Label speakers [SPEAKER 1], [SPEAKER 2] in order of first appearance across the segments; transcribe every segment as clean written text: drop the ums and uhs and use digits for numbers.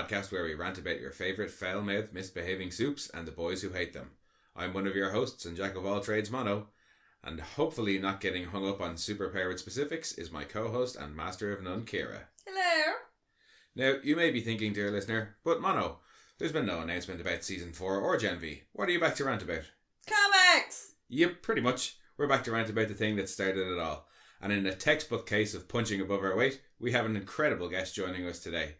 [SPEAKER 1] podcast where we rant about your favourite foul-mouthed, misbehaving soups and the boys who hate them. I'm one of your hosts and jack of all trades, Mono, and hopefully not getting hung up on superpowered specifics is my co-host and master of none, Kira.
[SPEAKER 2] Hello.
[SPEAKER 1] Now, you may be thinking, dear listener, but Mono, there's been no announcement about Season 4 or Gen V. What are you back to rant about?
[SPEAKER 2] Comics!
[SPEAKER 1] Yep, pretty much. We're back to rant about the thing that started it all. And in a textbook case of punching above our weight, we have an incredible guest joining us today.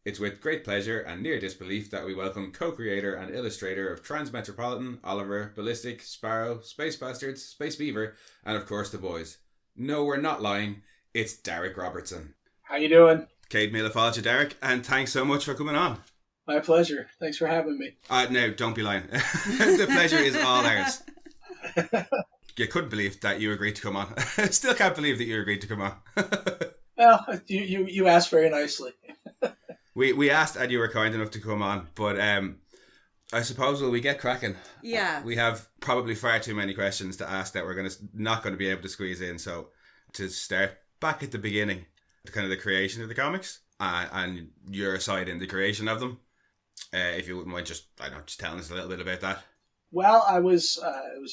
[SPEAKER 1] It's with great pleasure and near disbelief that we welcome co-creator and illustrator of Transmetropolitan, Oliver, Ballistic, Sparrow, Space Bastards, Space Beaver, and of course the boys. No, we're not lying. It's Darick Robertson.
[SPEAKER 3] How you doing?
[SPEAKER 4] Cade Míle Derek, and thanks so much for coming on.
[SPEAKER 3] My pleasure. Thanks for having me.
[SPEAKER 4] No, don't be lying. The pleasure is all ours. You couldn't believe that you agreed to come on. Still can't believe that you agreed to come on.
[SPEAKER 3] Well, you asked very nicely.
[SPEAKER 4] We asked and you were kind enough to come on, but I suppose will we get cracking?
[SPEAKER 2] Yeah.
[SPEAKER 4] We have probably far too many questions to ask that we're not going to be able to squeeze in. So to start back at the beginning, kind of the creation of the comics and your side in the creation of them, if you wouldn't mind just telling us a little bit about that.
[SPEAKER 3] Well, it was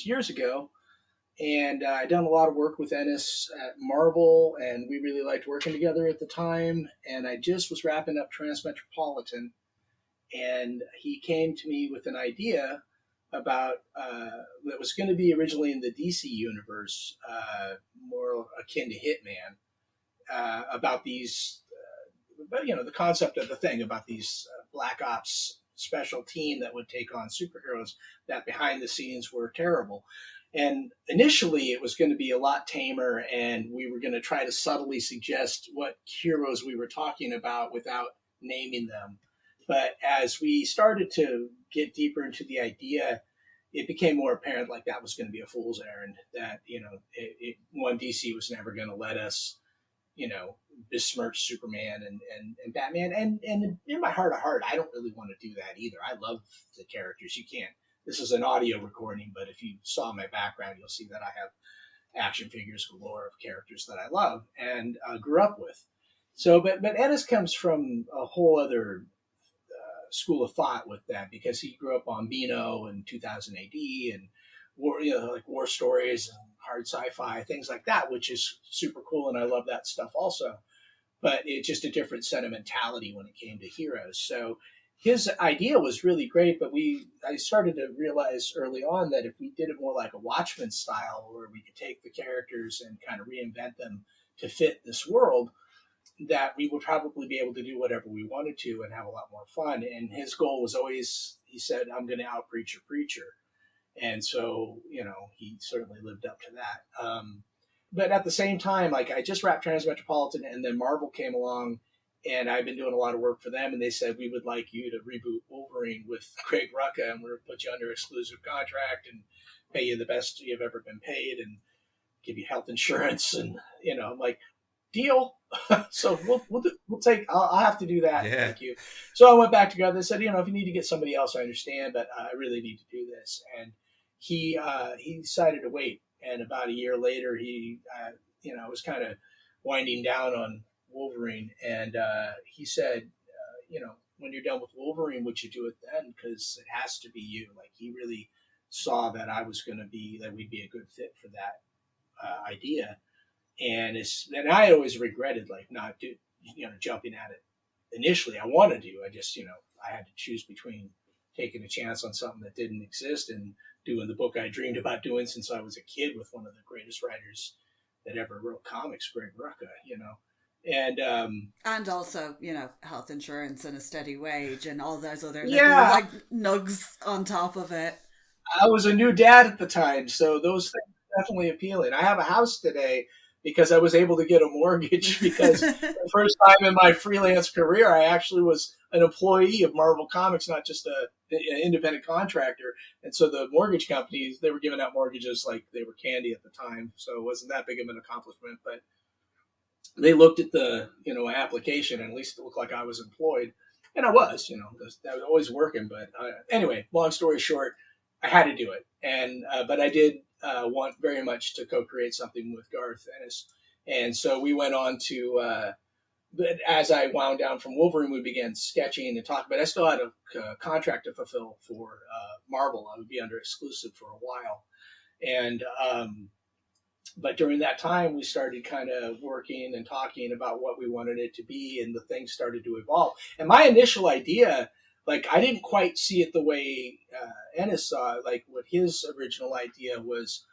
[SPEAKER 3] years ago, and I'd done a lot of work with Ennis at Marvel, and we really liked working together at the time. And I just was wrapping up Transmetropolitan, and he came to me with an idea about that was going to be originally in the DC universe, more akin to Hitman, about these, the concept of the thing about these Black Ops special team that would take on superheroes that behind the scenes were terrible. And initially it was going to be a lot tamer, and we were going to try to subtly suggest what heroes we were talking about without naming them. But as we started to get deeper into the idea, it became more apparent like that was going to be a fool's errand, that, DC was never going to let us, besmirch Superman and Batman. And in my heart of heart, I don't really want to do that either. I love the characters. You can't. This is an audio recording, but if you saw my background, you'll see that I have action figures galore of characters that I love and grew up with. So, but Ennis comes from a whole other school of thought with that, because he grew up on Beano and 2000 AD and war stories and hard sci-fi, things like that, which is super cool, and I love that stuff also. But it's just a different sentimentality when it came to heroes. So his idea was really great, but I started to realize early on that if we did it more like a Watchmen style, where we could take the characters and kind of reinvent them to fit this world, that we would probably be able to do whatever we wanted to and have a lot more fun. And his goal was always, he said, I'm going to out-preach a preacher. And so, he certainly lived up to that. But at the same time, like, I just wrapped Transmetropolitan, and then Marvel came along, and I've been doing a lot of work for them, and they said, we would like you to reboot Wolverine with Greg Rucka, and we're going to put you under exclusive contract and pay you the best you've ever been paid and give you health insurance. And, I'm like, deal. So we'll take, I'll have to do that.
[SPEAKER 4] Yeah.
[SPEAKER 3] Thank you. So I went back together and said, if you need to get somebody else, I understand, but I really need to do this. And he decided to wait. And about a year later, he, was kind of winding down on Wolverine. And he said, when you're done with Wolverine, would you do it then? Because it has to be you. Like, he really saw that that we'd be a good fit for that idea. And I always regretted, like, not jumping at it initially. I wanted to. I just, I had to choose between taking a chance on something that didn't exist and doing the book I dreamed about doing since I was a kid with one of the greatest writers that ever wrote comics, Greg Rucka,
[SPEAKER 2] And also, health insurance and a steady wage and all those other
[SPEAKER 3] yeah.
[SPEAKER 2] little, nugs on top of it.
[SPEAKER 3] I was a new dad at the time, so those things are definitely appealing. I have a house today because I was able to get a mortgage, because the first time in my freelance career, I actually was an employee of Marvel Comics, not just an independent contractor. And so the mortgage companies, they were giving out mortgages like they were candy at the time. So it wasn't that big of an accomplishment, but they looked at the, application, and at least it looked like I was employed. And I was, I was always working. But anyway, long story short, I had to do it. And but I did want very much to co-create something with Garth Ennis. And so we went on to but as I wound down from Wolverine, we began sketching and talking. But I still had a contract to fulfill for Marvel. I would be under exclusive for a while, and but during that time, we started kind of working and talking about what we wanted it to be, and the things started to evolve. And my initial idea, like, I didn't quite see it the way Ennis saw it. Like, what his original idea was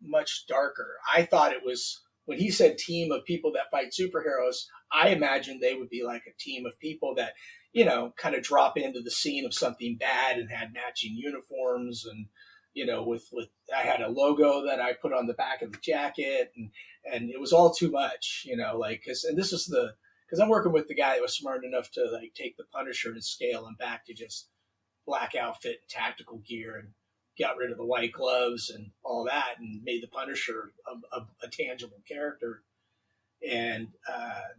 [SPEAKER 3] much darker. I thought it was, when he said team of people that fight superheroes, I imagined they would be like a team of people that, you know, kind of drop into the scene of something bad and had matching uniforms, and you know, with I had a logo that I put on the back of the jacket, and it was all too much, you know, like, because I'm working with the guy that was smart enough to like take the Punisher and scale him back to just black outfit and tactical gear, and got rid of the white gloves and all that, and made the Punisher a tangible character. And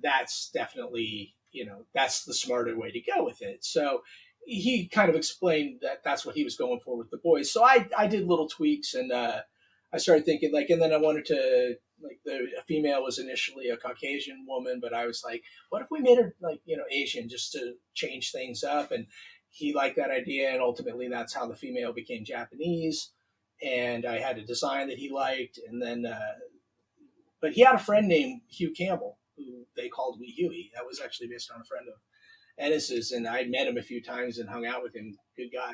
[SPEAKER 3] that's definitely, you know, that's the smarter way to go with it. So he kind of explained that that's what he was going for with the boys. So I did little tweaks, and I started thinking, like, and then I wanted to, like, a female was initially a Caucasian woman, but I was like, what if we made her, like, you know, Asian, just to change things up? And he liked that idea, and ultimately that's how the female became Japanese. And I had a design that he liked, and then, but he had a friend named Hugh Campbell, who they called Wee Huey. That was actually based on a friend of Ennis's, and I met him a few times and hung out with him. Good guy.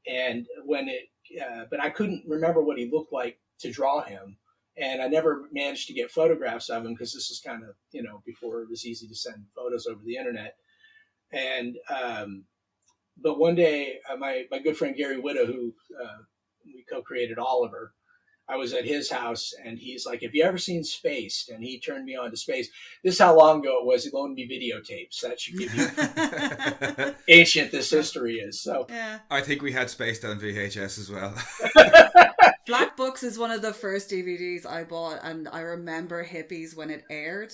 [SPEAKER 3] And but I couldn't remember what he looked like to draw him, and I never managed to get photographs of him, because this is kind of, you know, before it was easy to send photos over the internet. And but one day, my good friend Gary Witta, who we co-created Oliver, I was at his house, and he's like, have you ever seen Spaced? And he turned me on to Spaced. This is how long ago it was. He loaned me videotapes. That should give you ancient this history is. So
[SPEAKER 2] Yeah.
[SPEAKER 4] I think we had Spaced on VHS as well.
[SPEAKER 2] Black Books is one of the first DVDs I bought, and I remember Hippies when it aired,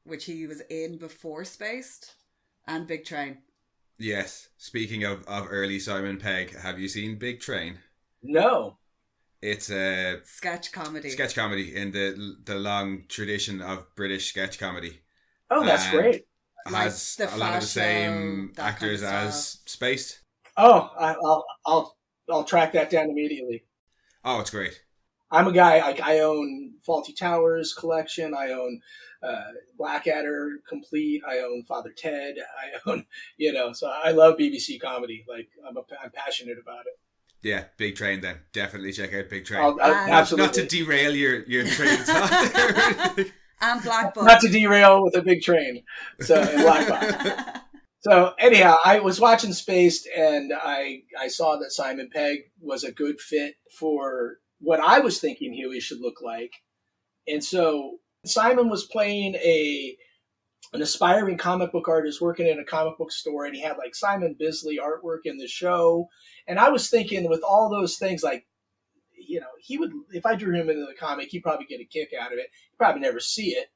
[SPEAKER 2] which he was in before Spaced, and Big Train.
[SPEAKER 4] Yes. Speaking of early Simon Pegg, have you seen Big Train?
[SPEAKER 3] No.
[SPEAKER 4] It's a
[SPEAKER 2] Sketch comedy.
[SPEAKER 4] sketch comedy in the long tradition of British sketch comedy.
[SPEAKER 3] Oh, that's
[SPEAKER 4] And
[SPEAKER 3] great.
[SPEAKER 4] has
[SPEAKER 2] Like the
[SPEAKER 4] a lot of the
[SPEAKER 2] Flash
[SPEAKER 4] same
[SPEAKER 2] Show, that
[SPEAKER 4] actors
[SPEAKER 2] kind of
[SPEAKER 4] as
[SPEAKER 2] stuff.
[SPEAKER 4] Spaced.
[SPEAKER 3] Oh, I'll track that down immediately.
[SPEAKER 4] Oh, it's great.
[SPEAKER 3] I'm a guy, like, I own Faulty Towers collection. I own Blackadder complete. I own Father Ted. I own, you know, so I love BBC comedy. Like, I'm passionate about it.
[SPEAKER 4] Yeah, Big Train then. Definitely check out Big Train.
[SPEAKER 3] I'll
[SPEAKER 2] And-
[SPEAKER 3] absolutely.
[SPEAKER 4] Not to derail your train of thought there.
[SPEAKER 2] And Black Books.
[SPEAKER 3] Not to derail with a big train. So, in Black Box. So anyhow, I was watching Spaced, and I saw that Simon Pegg was a good fit for what I was thinking Huey should look like. And so Simon was playing an aspiring comic book artist working in a comic book store, and he had like Simon Bisley artwork in the show. And I was thinking, with all those things, like, you know, he would, if I drew him into the comic, he'd probably get a kick out of it. He'd probably never see it.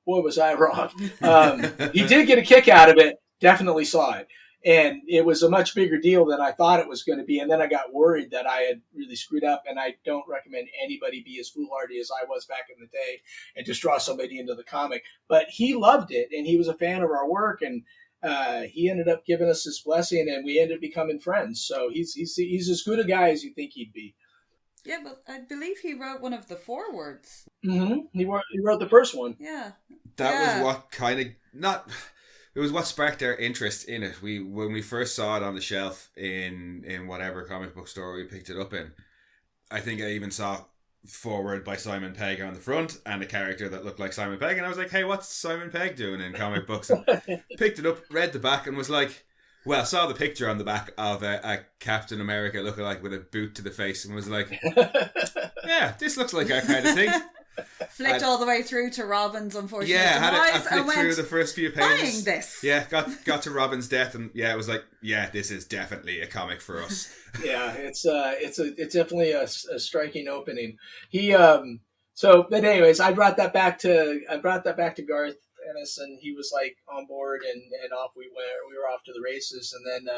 [SPEAKER 3] Boy, was I wrong. He did get a kick out of it. Definitely saw it. And it was a much bigger deal than I thought it was going to be. And then I got worried that I had really screwed up. And I don't recommend anybody be as foolhardy as I was back in the day and just draw somebody into the comic. But he loved it, and he was a fan of our work. And he ended up giving us his blessing, and we ended up becoming friends. So he's as good a guy as you think he'd be.
[SPEAKER 2] Yeah, but I believe he wrote one of the forewords.
[SPEAKER 3] Mm-hmm. He wrote the first one.
[SPEAKER 2] Yeah.
[SPEAKER 4] That was what kind of it was what sparked our interest in it. When we first saw it on the shelf in whatever comic book store we picked it up in, I think I even saw forward by Simon Pegg on the front and a character that looked like Simon Pegg, and I was like, hey, what's Simon Pegg doing in comic books? And picked it up, read the back, and was like, well, saw the picture on the back of a Captain America lookalike with a boot to the face, and was like, yeah, this looks like our kind of thing.
[SPEAKER 2] Flicked all the way through to Robin's unfortunate
[SPEAKER 4] Yeah,
[SPEAKER 2] demise
[SPEAKER 4] I flicked through the first few pages.
[SPEAKER 2] buying this.
[SPEAKER 4] Yeah, got to Robin's death, and yeah, it was like, yeah, this is definitely a comic for us.
[SPEAKER 3] Yeah, it's definitely a striking opening. But anyways, I brought that back to Garth Ennis, and he was like on board, and off we went. We were off to the races, and then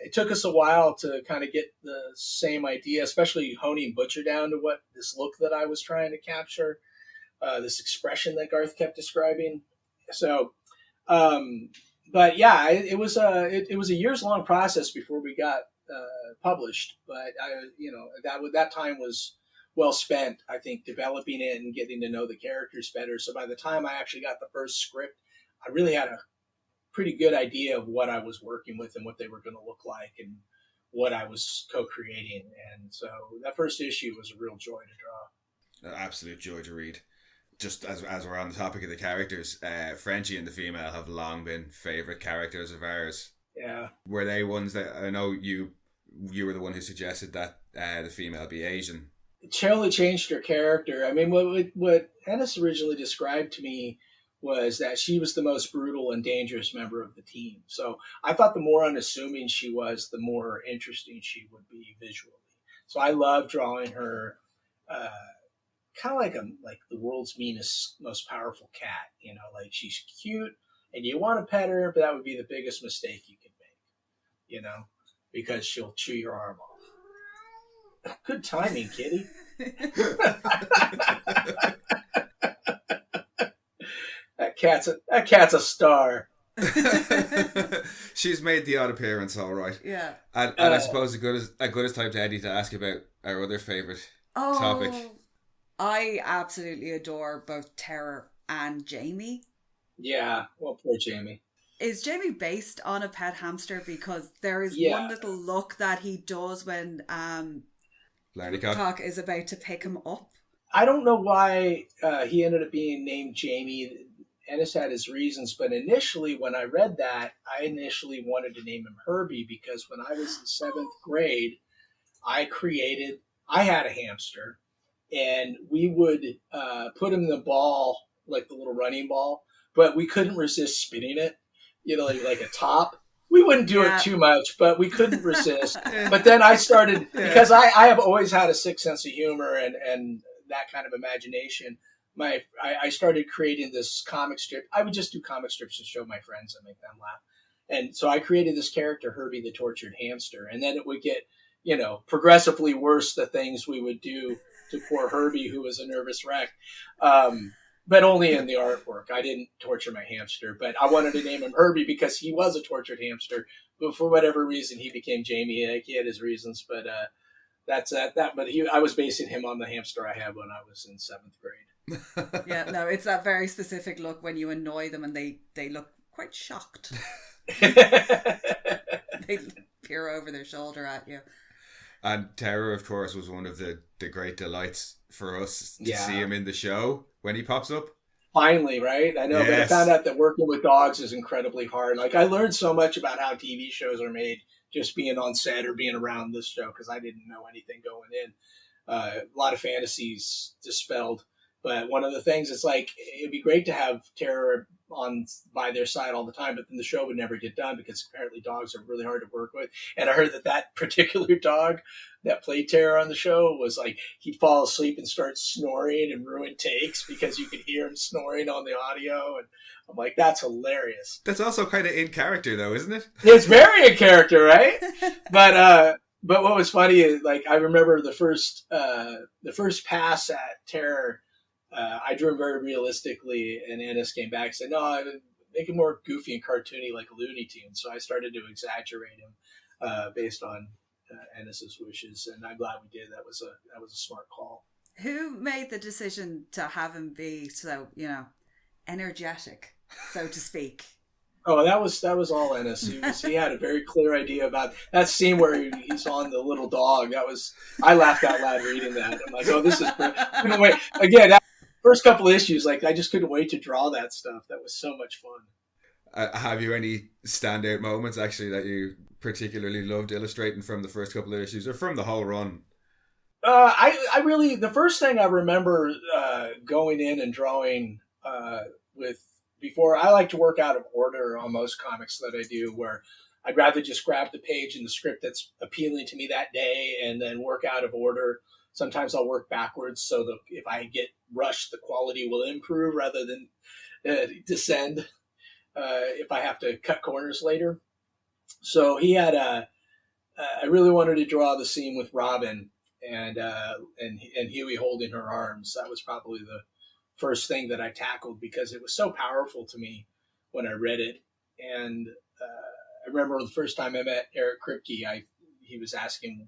[SPEAKER 3] it took us a while to kind of get the same idea, especially honing Butcher down to what this look that I was trying to capture, this expression that Garth kept describing. So, but yeah, it was a years long process before we got published. But that time was well spent, I think, developing it and getting to know the characters better. So by the time I actually got the first script, I really had a pretty good idea of what I was working with and what they were going to look like and what I was co-creating. And so that first issue was a real joy to draw.
[SPEAKER 4] An absolute joy to read. Just as we're on the topic of the characters, Frenchie and the female have long been favourite characters of ours.
[SPEAKER 3] Yeah.
[SPEAKER 4] Were they ones that, I know you were the one who suggested that the female be Asian.
[SPEAKER 3] It totally changed her character. I mean, what Ennis originally described to me was that she was the most brutal and dangerous member of the team. So I thought the more unassuming she was, the more interesting she would be visually. So I love drawing her kind of like the world's meanest, most powerful cat. You know, like she's cute and you want to pet her, but that would be the biggest mistake you could make, you know, because she'll chew your arm off. Good timing, kitty. That cat's a star.
[SPEAKER 4] She's made the odd appearance, all right.
[SPEAKER 2] Yeah.
[SPEAKER 4] And I suppose a good as time to Eddie to ask about our other favourite topic.
[SPEAKER 2] I absolutely adore both Terror and Jamie.
[SPEAKER 3] Yeah, well, poor Jamie.
[SPEAKER 2] Is Jamie based on a pet hamster? Because there is one little look that he does when Larrycock is about to pick him up.
[SPEAKER 3] I don't know why he ended up being named Jamie. Ennis had his reasons, but initially when I read that, I initially wanted to name him Herbie because when I was in 7th grade, I had a hamster, and we would put him in the ball, like the little running ball, but we couldn't resist spinning it, you know, like a top. We wouldn't do it too much, but we couldn't resist. But then I started, because I have always had a sick sense of humor and that kind of imagination. I started creating this comic strip. I would just do comic strips to show my friends and make them laugh. And so I created this character, Herbie the Tortured Hamster. And then it would get, you know, progressively worse, the things we would do to poor Herbie, who was a nervous wreck. But only in the artwork. I didn't torture my hamster, but I wanted to name him Herbie because he was a tortured hamster. But for whatever reason, he became Jamie. Like, he had his reasons, but that's that. But I was basing him on the hamster I had when I was in 7th grade.
[SPEAKER 2] Yeah, no, it's that very specific look when you annoy them and they look quite shocked. They peer over their shoulder at you.
[SPEAKER 4] And Terror, of course, was one of the great delights for us to see him in the show when he pops up.
[SPEAKER 3] Finally, right? I know, but I found out that working with dogs is incredibly hard. Like, I learned so much about how TV shows are made just being on set or being around this show because I didn't know anything going in. A lot of fantasies dispelled. But one of the things, it's like, it'd be great to have Terror on by their side all the time, but then the show would never get done because apparently dogs are really hard to work with. And I heard that particular dog that played Terror on the show was like, he'd fall asleep and start snoring and ruin takes because you could hear him snoring on the audio. And I'm like, that's hilarious.
[SPEAKER 4] That's also kind of in character though, isn't it?
[SPEAKER 3] It's very in character, right? But what was funny is, like, I remember the first pass at Terror, I drew him very realistically, and Ennis came back and said, no, make it more goofy and cartoony like a Looney Tune. So I started to exaggerate him based on Ennis's wishes, and I'm glad we did. That was a smart call.
[SPEAKER 2] Who made the decision to have him be so, you know, energetic, so to speak?
[SPEAKER 3] Oh, that was all Ennis. He had a very clear idea about that scene where he's on the little dog. I laughed out loud reading that. I'm like, oh, this is great. Anyway, again, that first couple of issues, like, I just couldn't wait to draw that stuff. That was so much fun.
[SPEAKER 4] Have you any standout moments actually that you particularly loved illustrating from the first couple of issues or from the whole run?
[SPEAKER 3] I really, the first thing I remember going in and drawing before, I like to work out of order on most comics that I do, where I'd rather just grab the page in the script that's appealing to me that day and then work out of order. Sometimes I'll work backwards so that if I get rushed, the quality will improve rather than descend if I have to cut corners later. So he had I really wanted to draw the scene with Robin and Huey holding her arms. That was probably first thing that I tackled because it was so powerful to me when I read it. And I remember the first time I met Eric Kripke, he was asking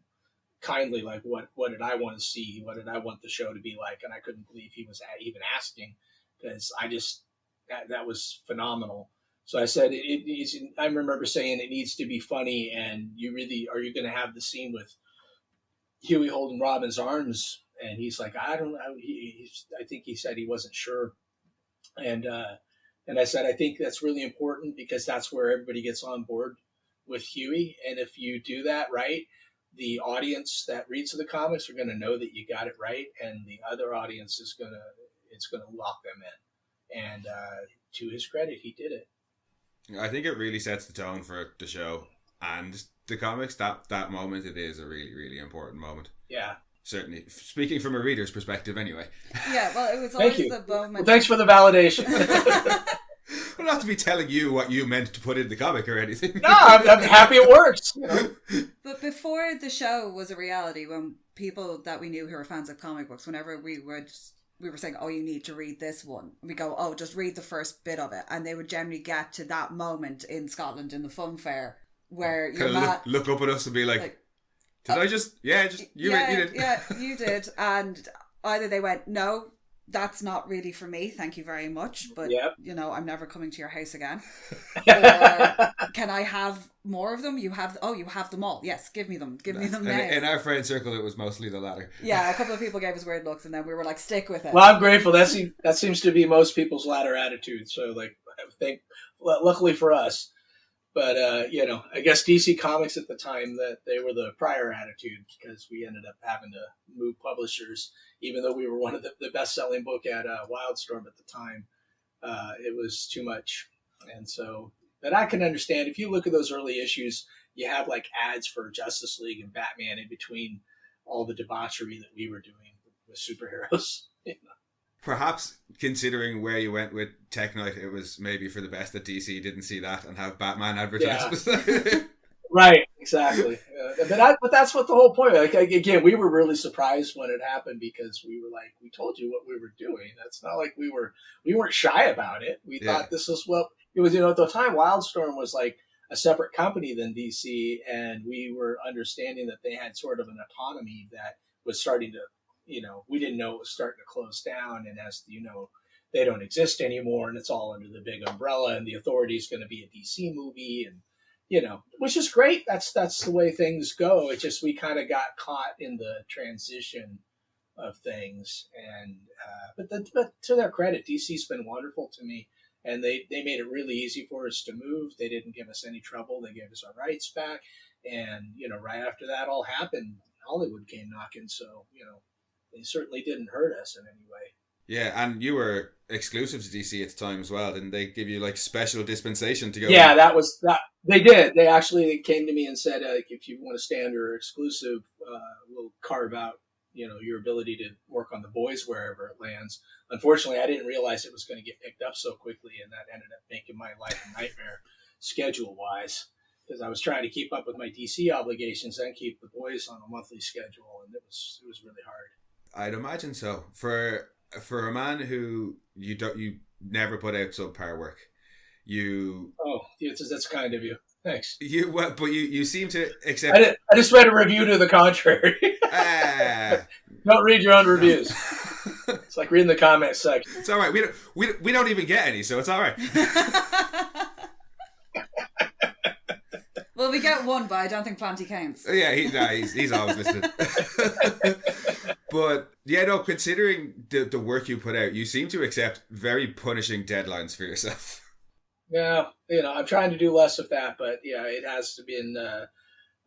[SPEAKER 3] kindly, like, what did I want to see? What did I want the show to be like? And I couldn't believe he was even asking, because that was phenomenal. So I said, I remember saying it needs to be funny, and are you going to have the scene with Huey holding Robin's arms? And he's like, I don't know. I think he said he wasn't sure. And I said, I think that's really important, because that's where everybody gets on board with Huey. And if you do that right, the audience that reads the comics are going to know that you got it right, and the other audience is going to lock them in. And to his credit, he did it.
[SPEAKER 1] I think it really sets the tone for the show and the comics. That moment, it is a really, really important moment.
[SPEAKER 3] Yeah.
[SPEAKER 1] Certainly. Speaking from a reader's perspective, anyway.
[SPEAKER 2] Yeah, well, it was always the moment.
[SPEAKER 3] Well, thanks for the validation.
[SPEAKER 1] Well, not to be telling you what you meant to put in the comic or anything.
[SPEAKER 3] No, I'm happy it works. You know?
[SPEAKER 2] But before the show was a reality, when people that we knew who were fans of comic books, whenever we were saying, oh, you need to read this one, we go, oh, just read the first bit of it. And they would generally get to that moment in Scotland in the fun fair where you're
[SPEAKER 1] look up at us and be like did I just... you did.
[SPEAKER 2] Yeah, you did. And either they went, no, that's not really for me, thank you very much, but, I'm never coming to your house again. Or, can I have more of them? You have them all. Yes, give me them now.
[SPEAKER 1] In our friend circle, it was mostly the latter.
[SPEAKER 2] Yeah, a couple of people gave us weird looks, and then we were like, stick with it.
[SPEAKER 3] Well, I'm grateful. That seems to be most people's latter attitude. So, like, I think, luckily for us. But, I guess DC Comics at the time, that they were the prior attitude, because we ended up having to move publishers, even though we were one of the best-selling book at Wildstorm at the time. It was too much. And so, but I can understand, if you look at those early issues, you have like ads for Justice League and Batman in between all the debauchery that we were doing with superheroes.
[SPEAKER 1] Perhaps, considering where you went with Tech Knight, it was maybe for the best that DC didn't see that and have Batman advertised. Yeah.
[SPEAKER 3] Right, exactly. But that's what the whole point. Like, again, we were really surprised when it happened, because we were like, we told you what we were doing. That's not like we weren't shy about it. We thought this is what it was. At the time, Wildstorm was like a separate company than DC, and we were understanding that they had sort of an autonomy that was starting to. We didn't know it was starting to close down, and as they don't exist anymore, and it's all under the big umbrella, and the Authority is going to be a DC movie, and which is great. That's the way things go. It's just we kind of got caught in the transition of things, and but to their credit, DC's been wonderful to me, and they made it really easy for us to move. They didn't give us any trouble. They gave us our rights back, and right after that all happened, Hollywood came knocking. So they certainly didn't hurt us in any way.
[SPEAKER 1] Yeah, and you were exclusive to DC at the time as well. Didn't they give you like special dispensation to go?
[SPEAKER 3] Yeah, that was that. They did. They actually came to me and said, if you want to stand or exclusive, we'll carve out, your ability to work on The Boys wherever it lands. Unfortunately, I didn't realize it was going to get picked up so quickly, and that ended up making my life a nightmare schedule-wise, because I was trying to keep up with my DC obligations and keep The Boys on a monthly schedule, and it was really hard.
[SPEAKER 1] I'd imagine so. For a man who you never put out subpar work,
[SPEAKER 3] that's kind of you. Thanks.
[SPEAKER 1] But you seem to accept.
[SPEAKER 3] I just read a review to the contrary. Don't read your own reviews. It's like reading the comments section.
[SPEAKER 1] It's all right. We don't even get any, so it's all right.
[SPEAKER 2] Well, we get one, but I don't think plenty counts.
[SPEAKER 1] Yeah, he's always listed. But considering the work you put out, you seem to accept very punishing deadlines for yourself.
[SPEAKER 3] Yeah, I'm trying to do less of that, but it has to be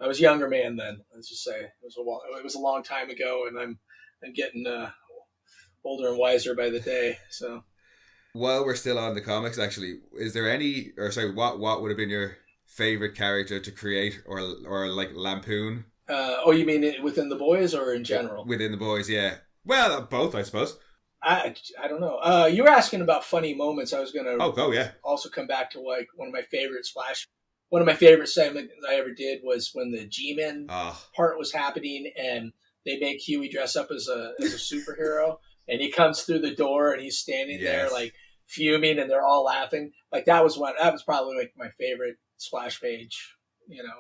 [SPEAKER 3] I was a younger man then. Let's just say it was a long time ago, and I'm getting older and wiser by the day. So, while
[SPEAKER 1] we're still on the comics, actually, is there what would have been your favorite character to create or like lampoon?
[SPEAKER 3] You mean within The Boys or in general?
[SPEAKER 1] Within The Boys, yeah. Well, both, I suppose.
[SPEAKER 3] I don't know. You were asking about funny moments. I was going to also come back to like one of my favorite segments I ever did was when the G-Men part was happening, and they make Huey dress up as a superhero, and he comes through the door and he's standing there
[SPEAKER 4] Yes.
[SPEAKER 3] like fuming, and they're all laughing. Like that was probably like my favorite splash page.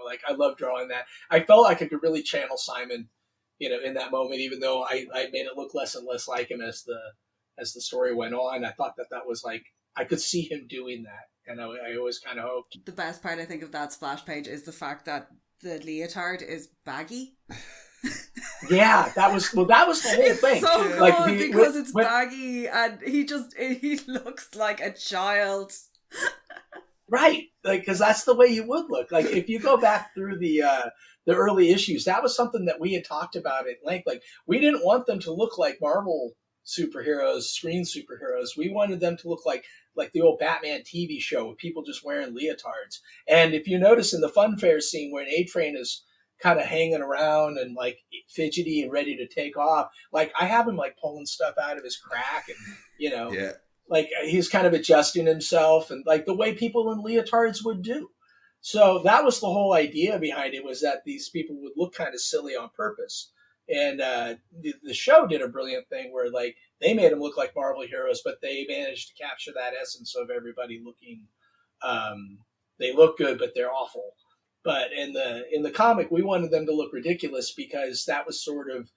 [SPEAKER 3] Like I love drawing that. I felt like I could really channel Simon, in that moment, even though I made it look less and less like him as the story went on. I thought that was like, I could see him doing that. And I always kind of hoped.
[SPEAKER 2] The best part, I think, of that splash page is the fact that the leotard is baggy.
[SPEAKER 3] Yeah, that was the whole
[SPEAKER 2] It's
[SPEAKER 3] thing.
[SPEAKER 2] so
[SPEAKER 4] Yeah.
[SPEAKER 2] good
[SPEAKER 3] Like
[SPEAKER 2] because it's baggy and he looks like a child.
[SPEAKER 3] right, like because that's the way you would look. Like if you go back through the early issues, that was something that we had talked about at length. Like we didn't want them to look like Marvel superheroes, screen superheroes. We wanted them to look like the old Batman TV show with people just wearing leotards. And if you notice in the funfair scene when A-Train is kind of hanging around and like fidgety and ready to take off, like I have him like pulling stuff out of his crack and
[SPEAKER 4] Yeah.
[SPEAKER 3] like he's kind of adjusting himself and like the way people in leotards would do. So that was the whole idea behind it, was that these people would look kind of silly on purpose. And the show did a brilliant thing where like they made them look like Marvel heroes, but they managed to capture that essence of everybody looking. They look good, but they're awful. But in the comic, we wanted them to look ridiculous because that was sort of,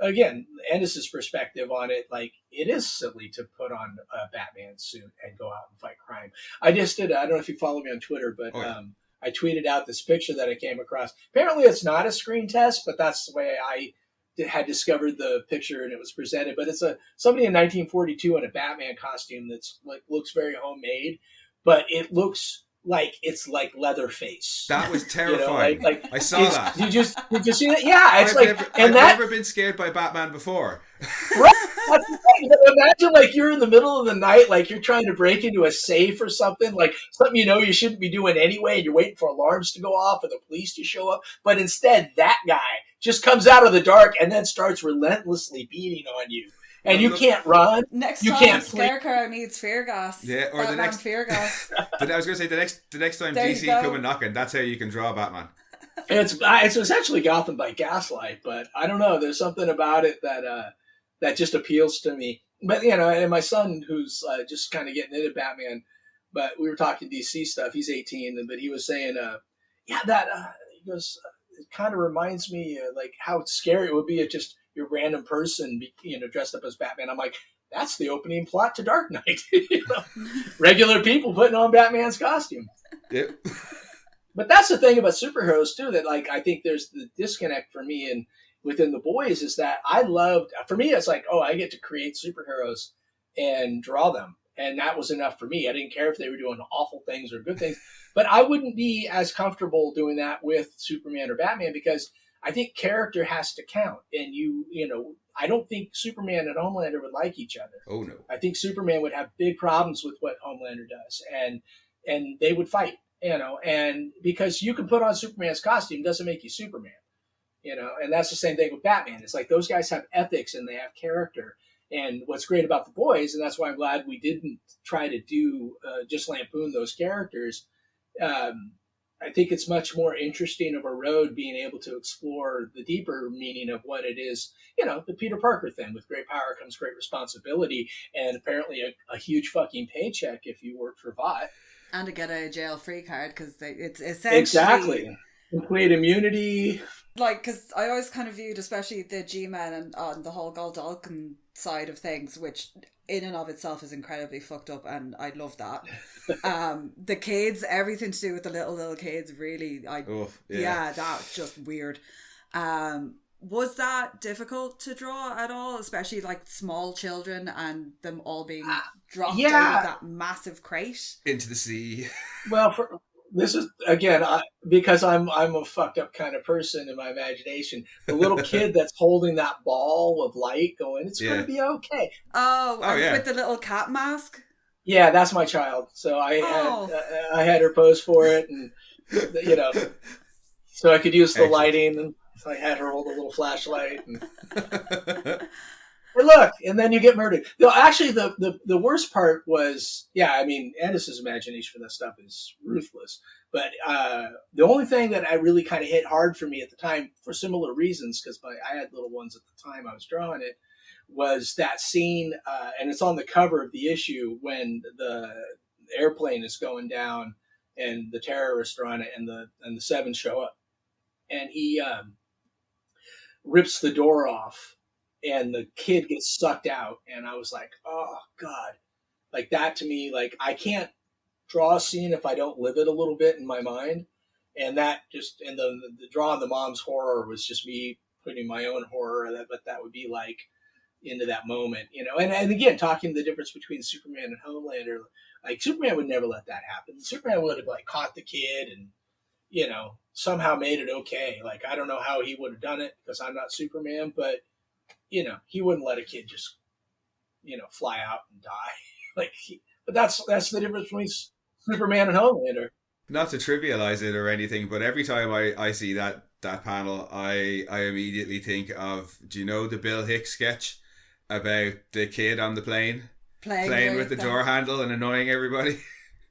[SPEAKER 3] again, Ennis's perspective on it. Like it is silly to put on a Batman suit and go out and fight crime. I don't know if you follow me on Twitter, but I tweeted out this picture that I came across. Apparently, it's not a screen test, but that's the way I had discovered the picture and it was presented. But it's somebody in 1942 in a Batman costume that's like looks very homemade, but it looks like it's like Leatherface.
[SPEAKER 4] That was terrifying.
[SPEAKER 3] Like
[SPEAKER 4] I saw that.
[SPEAKER 3] Did you see that? Yeah, it's
[SPEAKER 4] I've never been scared by Batman before.
[SPEAKER 3] Right. That's the thing. Imagine like you're in the middle of the night, like you're trying to break into a safe or something, like something you shouldn't be doing anyway, and you're waiting for alarms to go off or the police to show up. But instead, that guy just comes out of the dark and then starts relentlessly beating on you. And you can't run.
[SPEAKER 2] Next
[SPEAKER 3] you
[SPEAKER 2] time,
[SPEAKER 3] can't
[SPEAKER 2] Scarecrow needs fear gas.
[SPEAKER 4] Yeah, or the next
[SPEAKER 2] fear gas.
[SPEAKER 4] I was going to say the next time
[SPEAKER 2] There
[SPEAKER 4] DC
[SPEAKER 2] you go.
[SPEAKER 4] come and knocking, that's how you can draw Batman.
[SPEAKER 3] It's essentially Gotham by Gaslight, but I don't know. There's something about it that just appeals to me. But and my son, who's just kind of getting into Batman, but we were talking DC stuff. He's 18, but he was saying, he goes, it kind of reminds me like how scary it would be if just your random person, dressed up as Batman. I'm like, that's the opening plot to Dark Knight. Regular people putting on Batman's costume.
[SPEAKER 4] Yep.
[SPEAKER 3] But that's the thing about superheroes too, that like I think there's the disconnect for me and within the boys is that for me it's like, oh, I get to create superheroes and draw them, and that was enough for me. I didn't care if they were doing awful things or good things, but I wouldn't be as comfortable doing that with Superman or Batman because I think character has to count, and I don't think Superman and Homelander would like each other.
[SPEAKER 4] Oh no.
[SPEAKER 3] I think Superman would have big problems with what Homelander does, and they would fight. And because you can put on Superman's costume doesn't make you Superman, and that's the same thing with Batman. It's like those guys have ethics and they have character. And what's great about the boys, and that's why I'm glad we didn't try to do just lampoon those characters. I think it's much more interesting of a road being able to explore the deeper meaning of what it is, the Peter Parker thing. With great power comes great responsibility, and apparently a huge fucking paycheck if you work for Vought.
[SPEAKER 2] And to get a jail-free card, because it's essentially...
[SPEAKER 3] Exactly. Complete immunity.
[SPEAKER 2] Like, because I always kind of viewed, especially the G-Men and on the whole Goldalkin side of things, which in and of itself is incredibly fucked up, and I love that. The kids, everything to do with the little kids, really, that's just weird. Was that difficult to draw at all, especially like small children and them all being dropped out of that massive crate
[SPEAKER 4] into the sea?
[SPEAKER 3] Well, this is again because I'm a fucked up kind of person in my imagination. The little kid that's holding that ball of light, going, "It's going to be okay."
[SPEAKER 2] With the little cat mask.
[SPEAKER 3] Yeah, that's my child. So I had her pose for it, and so I could use the lighting, and so I had her hold a little flashlight. And look, and then you get murdered. No, actually, the worst part was, Ennis's imagination for that stuff is ruthless. But the only thing that I really kind of hit hard for me at the time, for similar reasons, because I had little ones at the time I was drawing it, was that scene, and it's on the cover of the issue, when the airplane is going down and the terrorists are on it, and the seven show up, and he rips the door off, and the kid gets sucked out, and I was like, oh God, like that to me, like I can't draw a scene if I don't live it a little bit in my mind. And that just, and the drawing the mom's horror was just me putting my own horror, what that would be like into that moment, and again, talking the difference between Superman and Homelander, like Superman would never let that happen. Superman would have like caught the kid and, somehow made it okay. Like, I don't know how he would have done it because I'm not Superman, but, he wouldn't let a kid just, fly out and die. But that's the difference between Superman and Homelander.
[SPEAKER 4] Not to trivialize it or anything, but every time I see that panel, I immediately think of, do you know the Bill Hicks sketch about the kid on the plane playing with the door handle and annoying everybody?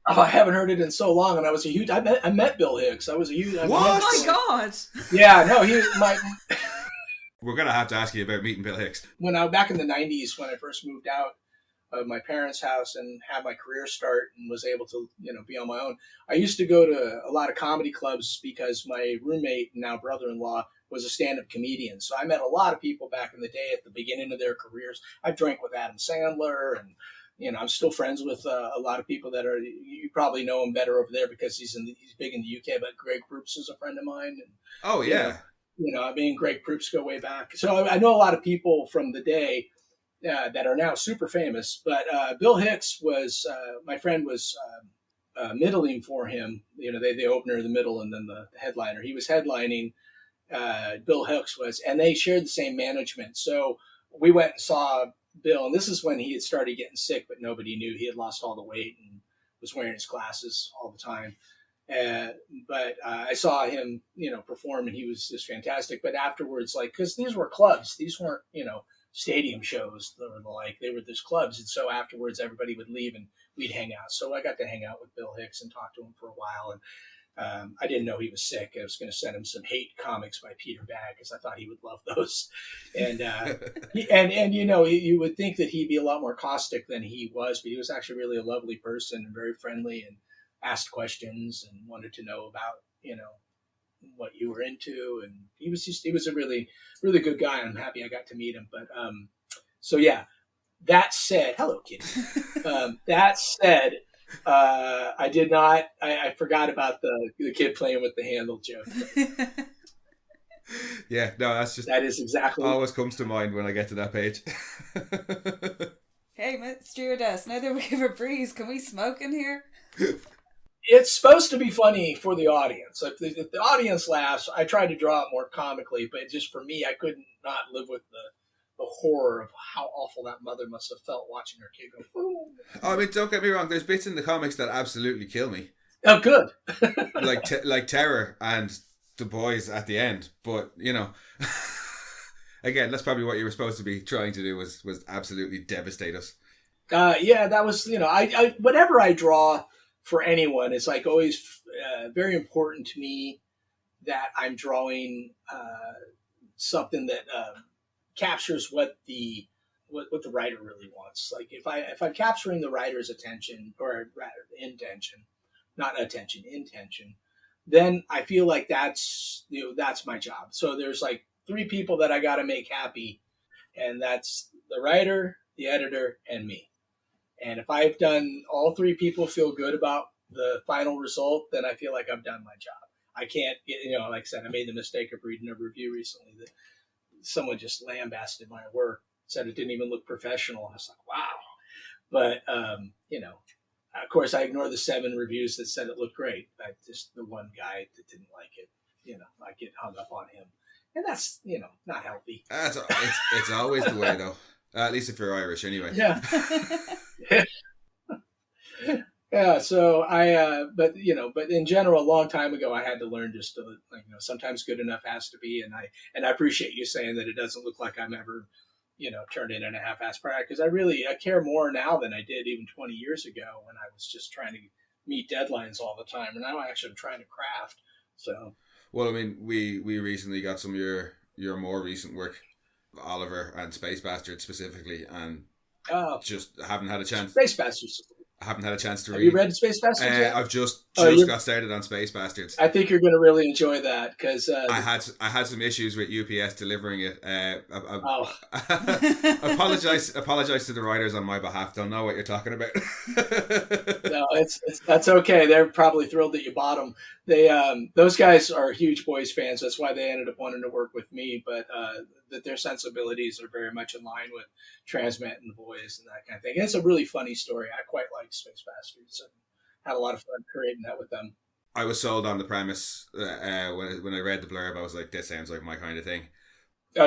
[SPEAKER 3] Oh, I haven't heard it in so long, and I met Bill Hicks. I was a huge.
[SPEAKER 4] What?
[SPEAKER 2] Oh my God!
[SPEAKER 3] Yeah, no,
[SPEAKER 4] We're gonna have to ask you about meeting Bill Hicks.
[SPEAKER 3] When I back in the '90s, when I first moved out of my parents' house and had my career start and was able to, be on my own, I used to go to a lot of comedy clubs because my roommate, now brother-in-law, was a stand-up comedian. So I met a lot of people back in the day at the beginning of their careers. I drank with Adam Sandler, and I'm still friends with a lot of people that are. You probably know him better over there because he's big in the UK. But Greg Proops is a friend of mine. And,
[SPEAKER 4] oh yeah.
[SPEAKER 3] I mean, Greg Proops go way back. So I know a lot of people from the day that are now super famous. But Bill Hicks was, my friend was middling for him. The opener, the middle, and then the headliner. He was headlining. Bill Hicks was, and they shared the same management. So we went and saw Bill, and this is when he had started getting sick, but nobody knew. He had lost all the weight and was wearing his glasses all the time. But I saw him, perform, and he was just fantastic. But afterwards, because these were clubs, these weren't, stadium shows. They were just clubs. And so afterwards, everybody would leave and we'd hang out. So I got to hang out with Bill Hicks and talk to him for a while. And I didn't know he was sick. I was going to send him some hate comics by Peter Bag because I thought he would love those. And you would think that he'd be a lot more caustic than he was, but he was actually really a lovely person and very friendly and asked questions and wanted to know about, what you were into. And he was a really, really good guy. And I'm happy I got to meet him. But so yeah, that said, hello, kitty. That said, I forgot about the kid playing with the handle joke.
[SPEAKER 4] Yeah, no, that
[SPEAKER 3] is exactly
[SPEAKER 4] always comes to mind when I get to that page.
[SPEAKER 2] Hey, Miss Stewardess, now that we have a breeze, can we smoke in here?
[SPEAKER 3] It's supposed to be funny for the audience. If the audience laughs, I tried to draw it more comically, but just for me, I couldn't not live with the horror of how awful that mother must have felt watching her kid go. Ooh.
[SPEAKER 4] I mean, don't get me wrong. There's bits in the comics that absolutely kill me.
[SPEAKER 3] Oh, good.
[SPEAKER 4] like Terror and the boys at the end, but again, that's probably what you were supposed to be trying to do was absolutely devastate us.
[SPEAKER 3] Yeah, that was I whatever I draw for anyone, it's always very important to me that I'm drawing something that captures what the writer really wants. Like if I'm capturing the writer's attention, or rather intention, not attention, intention, then I feel like that's my job. So there's 3 people that I got to make happy, and that's the writer, the editor, and me. And if I've done all 3 people feel good about the final result, then I feel like I've done my job. I can't, like I said, I made the mistake of reading a review recently that someone just lambasted my work, said it didn't even look professional. I was like, wow. But, of course, I ignored the 7 reviews that said it looked great. Just the one guy that didn't like it, I get hung up on him. And that's, not healthy.
[SPEAKER 4] It's always the way, though. At least if you're Irish, anyway.
[SPEAKER 3] Yeah. Yeah. So but in general, a long time ago, I had to learn just to, sometimes good enough has to be. And I appreciate you saying that it doesn't look like I'm ever, turned in a half-ass product, because I care more now than I did even 20 years ago when I was just trying to meet deadlines all the time, and now actually I'm trying to craft. So,
[SPEAKER 1] Well, I mean, we recently got some of your more recent work, Oliver and Space Bastard specifically, and just haven't had a chance.
[SPEAKER 3] Space Bastards.
[SPEAKER 1] I haven't had a chance to read.
[SPEAKER 3] Have you read Space Bastards yet?
[SPEAKER 1] I've just got started on Space Bastards.
[SPEAKER 3] I think you're going to really enjoy that because
[SPEAKER 1] I had some issues with UPS delivering it. Apologize to the writers on my behalf. They'll know what you're talking about.
[SPEAKER 3] No, that's okay. They're probably thrilled that you bought them. Those guys are huge boys fans. That's why they ended up wanting to work with me. But that their sensibilities are very much in line with Transmet and the boys and that kind of thing. And it's a really funny story. I quite like Space Bastards and had a lot of fun creating that with them.
[SPEAKER 1] I was sold on the premise when I read the blurb. I was like, this sounds like my kind of thing.
[SPEAKER 3] Oh,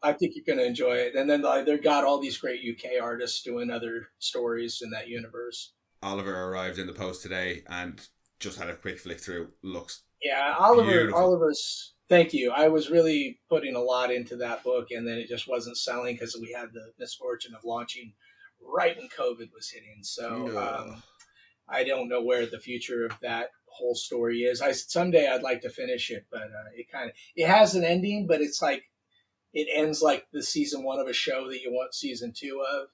[SPEAKER 3] I think you're gonna enjoy it. And then they've got all these great UK artists doing other stories in that universe.
[SPEAKER 1] Oliver arrived in the post today and just had a quick flick through. Looks beautiful.
[SPEAKER 3] Oliver's. Thank you. I was really putting a lot into that book, and then it just wasn't selling because we had the misfortune of launching right when COVID was hitting. So I don't know where the future of that whole story is. Someday I'd like to finish it, but it has an ending, but it's like it ends like the season 1 of a show that you want season 2 of,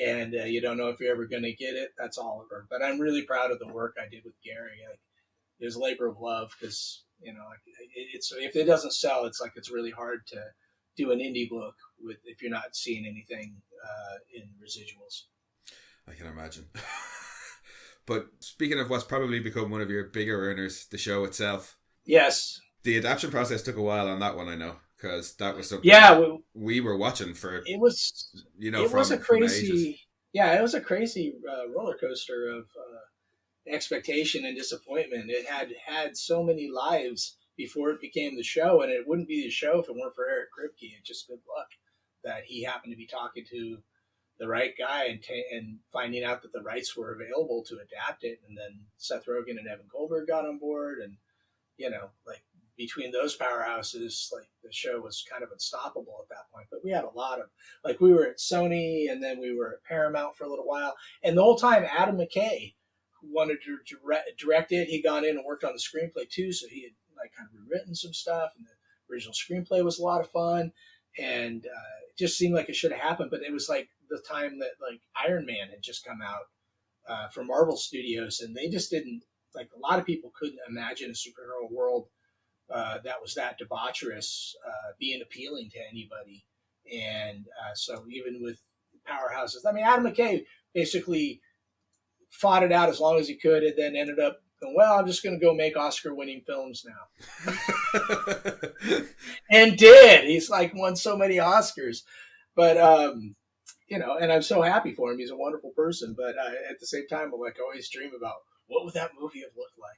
[SPEAKER 3] and you don't know if you're ever going to get it. That's Oliver. But I'm really proud of the work I did with Gary. It was a labor of love because it's if it doesn't sell, it's like it's really hard to do an indie book if you're not seeing anything in residuals.
[SPEAKER 1] I can imagine. But speaking of what's probably become one of your bigger earners, the show itself.
[SPEAKER 3] Yes.
[SPEAKER 1] The adaptation process took a while on that one, I know, because that was something we were watching for.
[SPEAKER 3] It was a crazy roller coaster of expectation and disappointment. It had so many lives before it became the show, and it wouldn't be the show if it weren't for Eric Kripke. It's just good luck that he happened to be talking to the right guy and finding out that the rights were available to adapt it. And then Seth Rogen and Evan Goldberg got on board, and between those powerhouses, like the show was kind of unstoppable at that point. But we had a lot of we were at Sony, and then we were at Paramount for a little while, and the whole time Adam McKay, who wanted to direct it, he got in and worked on the screenplay too, so he had kind of rewritten some stuff, and the original screenplay was a lot of fun, and it just seemed like it should have happened. But it was like the time that Iron Man had just come out from Marvel Studios, and they just didn't a lot of people couldn't imagine a superhero world that was that debaucherous being appealing to anybody. And so even with powerhouses, Adam McKay basically fought it out as long as he could, and then ended up going, well, I'm just going to go make Oscar-winning films now. And did. He's won so many Oscars. But, and I'm so happy for him. He's a wonderful person. But at the same time, I always dream about what would that movie have looked like.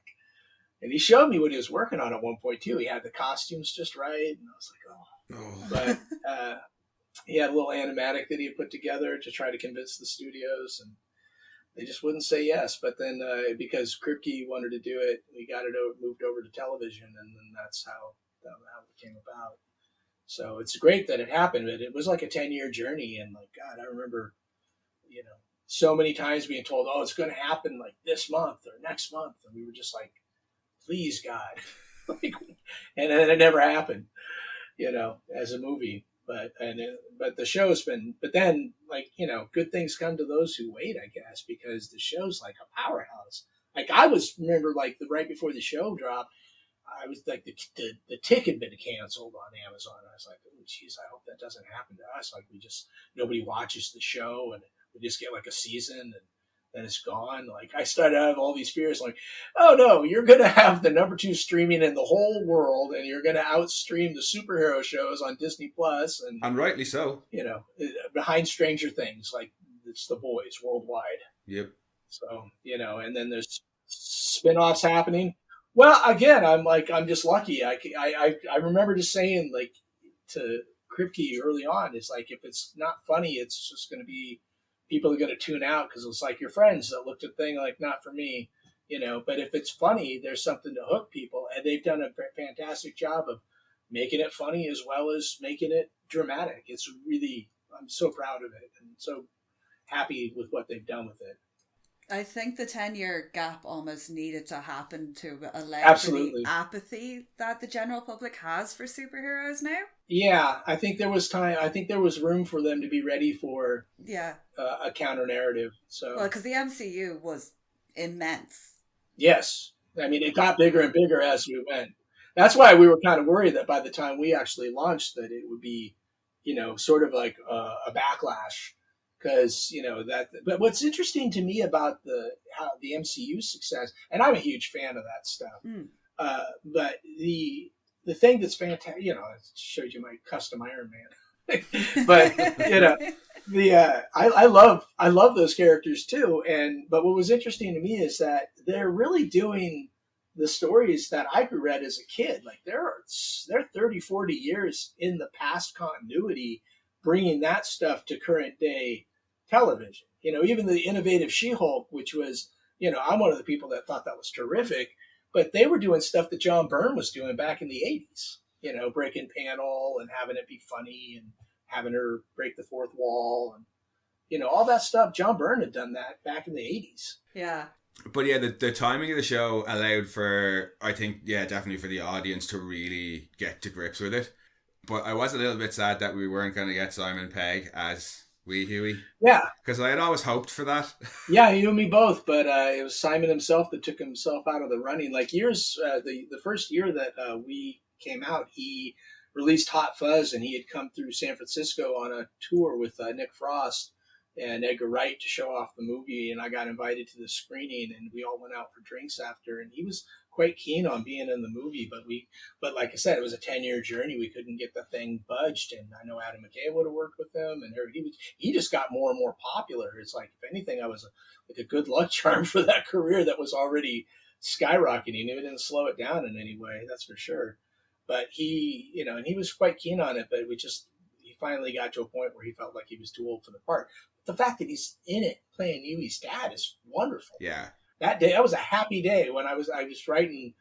[SPEAKER 3] And he showed me what he was working on at one point, too. He had the costumes just right. And I was like, oh. But he had a little animatic that he had put together to try to convince the studios. And they just wouldn't say yes. But then because Kripke wanted to do it, we got it moved over to television. And then that's how it came about. So it's great that it happened. But it was like a 10-year journey. And God, I remember, so many times being told, oh, it's going to happen this month or next month. And we were just like, please, God. And then it never happened, as a movie. But the show's been, but then good things come to those who wait, I guess, because the show's like a powerhouse. I remember right before the show dropped, I was the tick had been canceled on Amazon. I was like, oh, geez, I hope that doesn't happen to us. Nobody watches the show, and we just get a season, and then it's gone. I started out of all these fears, oh no, you're going to have the number 2 streaming in the whole world, and you're going to outstream the superhero shows on Disney Plus, and
[SPEAKER 1] rightly so.
[SPEAKER 3] Behind Stranger Things, it's The Boys worldwide.
[SPEAKER 1] Yep.
[SPEAKER 3] So and then there's spin-offs happening. Well, again, I'm just lucky. I remember just saying to Kripke early on, it's if it's not funny, it's just going to be. People are going to tune out because it's your friends that looked at the thing not for me, But if it's funny, there's something to hook people, and they've done a fantastic job of making it funny as well as making it dramatic. It's really, I'm so proud of it and so happy with what they've done with it.
[SPEAKER 2] I think the 10-year gap almost needed to happen to allow
[SPEAKER 3] Absolutely.
[SPEAKER 2] for the apathy that the general public has for superheroes now.
[SPEAKER 3] Yeah, I think there was time. I think there was room for them to be ready for
[SPEAKER 2] Yeah.
[SPEAKER 3] a counter narrative. So,
[SPEAKER 2] Well, because the MCU was immense.
[SPEAKER 3] yes, I mean, it got bigger and bigger as we went. That's why we were kind of worried that by the time we actually launched, that it would be, sort of like a backlash, because that. But what's interesting to me about the MCU success, and I'm a huge fan of that stuff.
[SPEAKER 2] Mm.
[SPEAKER 3] But the thing that's fantastic, it showed you my custom Iron Man. But I love those characters too. But what was interesting to me is that they're really doing the stories that I read as a kid. Like they're 30, 40 years in the past continuity, bringing that stuff to current day television. Even the innovative She-Hulk, which was, I'm one of the people that thought that was terrific, but they were doing stuff that John Byrne was doing back in the 80s, breaking panel and having it be funny and having her break the fourth wall and, all that stuff. John Byrne had done that back in the 80s.
[SPEAKER 2] Yeah.
[SPEAKER 1] But yeah, the timing of the show allowed for, I think, yeah, definitely for the audience to really get to grips with it. But I was a little bit sad that we weren't going to get Simon Pegg as Wee Huey.
[SPEAKER 3] Yeah.
[SPEAKER 1] Because I had always hoped for that.
[SPEAKER 3] Yeah, you and me both. But it was Simon himself that took himself out of the running. Like the first year that we came out, he released Hot Fuzz, and he had come through San Francisco on a tour with Nick Frost and Edgar Wright to show off the movie, and I got invited to the screening, and we all went out for drinks after, and he was quite keen on being in the movie, but like I said, it was a 10-year journey. We couldn't get the thing budged, and I know Adam McKay would have worked with him, and he just got more and more popular. It's like, if anything, I was like a good luck charm for that career that was already skyrocketing. It didn't slow it down in any way, that's for sure. But he, and he was quite keen on it, but he finally got to a point where he felt like he was too old for the part. The fact that he's in it playing Huey's dad is wonderful.
[SPEAKER 1] Yeah.
[SPEAKER 3] That day, that was a happy day when I was writing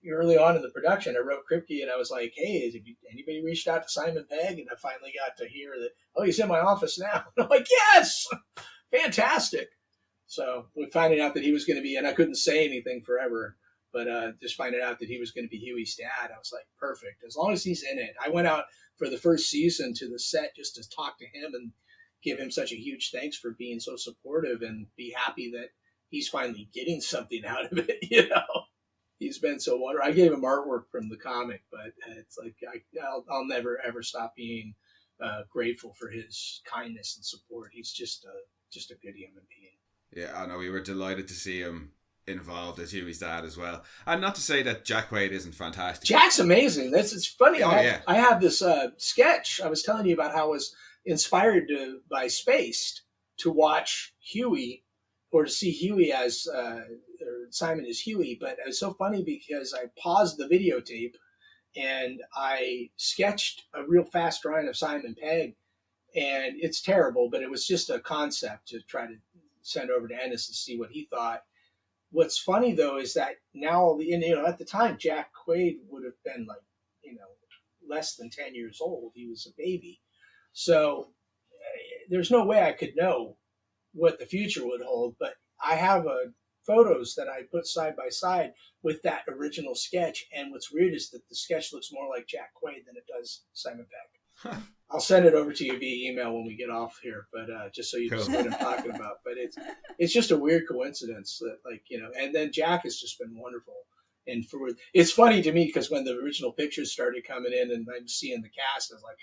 [SPEAKER 3] early on in the production. I wrote Kripke, and I was like, hey, anybody reached out to Simon Pegg? And I finally got to hear that, oh, he's in my office now. And I'm like, yes, fantastic. So we're finding out that he was going to be, and I couldn't say anything forever, but just finding out that he was going to be Huey's dad, I was like, perfect. As long as he's in it. I went out for the first season to the set just to talk to him and give him such a huge thanks for being so supportive, and be happy that he's finally getting something out of it. He's been so wonderful. I gave him artwork from the comic, but it's like I'll never ever stop being grateful for his kindness and support. He's just a good human being.
[SPEAKER 1] Yeah, I know. We were delighted to see him involved as Huey's dad as well. And not to say that Jack Quaid isn't fantastic.
[SPEAKER 3] Jack's amazing. It's funny.
[SPEAKER 1] Oh, yeah.
[SPEAKER 3] I have this sketch. I was telling you about how I was inspired by Spaced to watch Huey, or to see Huey as or Simon as Huey. But it was so funny because I paused the videotape and I sketched a real fast drawing of Simon Pegg, and it's terrible, but it was just a concept to try to send over to Ennis to see what he thought. What's funny though is that now, at the time, Jack Quaid would have been like, less than 10 years old. He was a baby. So there's no way I could know what the future would hold, but I have photos that I put side by side with that original sketch, and what's weird is that the sketch looks more like Jack Quaid than it does Simon Pegg. I'll send it over to you via email when we get off here, but just so you can see what I'm talking about. But it's just a weird coincidence that, and then Jack has just been wonderful. And it's funny to me because when the original pictures started coming in and I'm seeing the cast, I was like,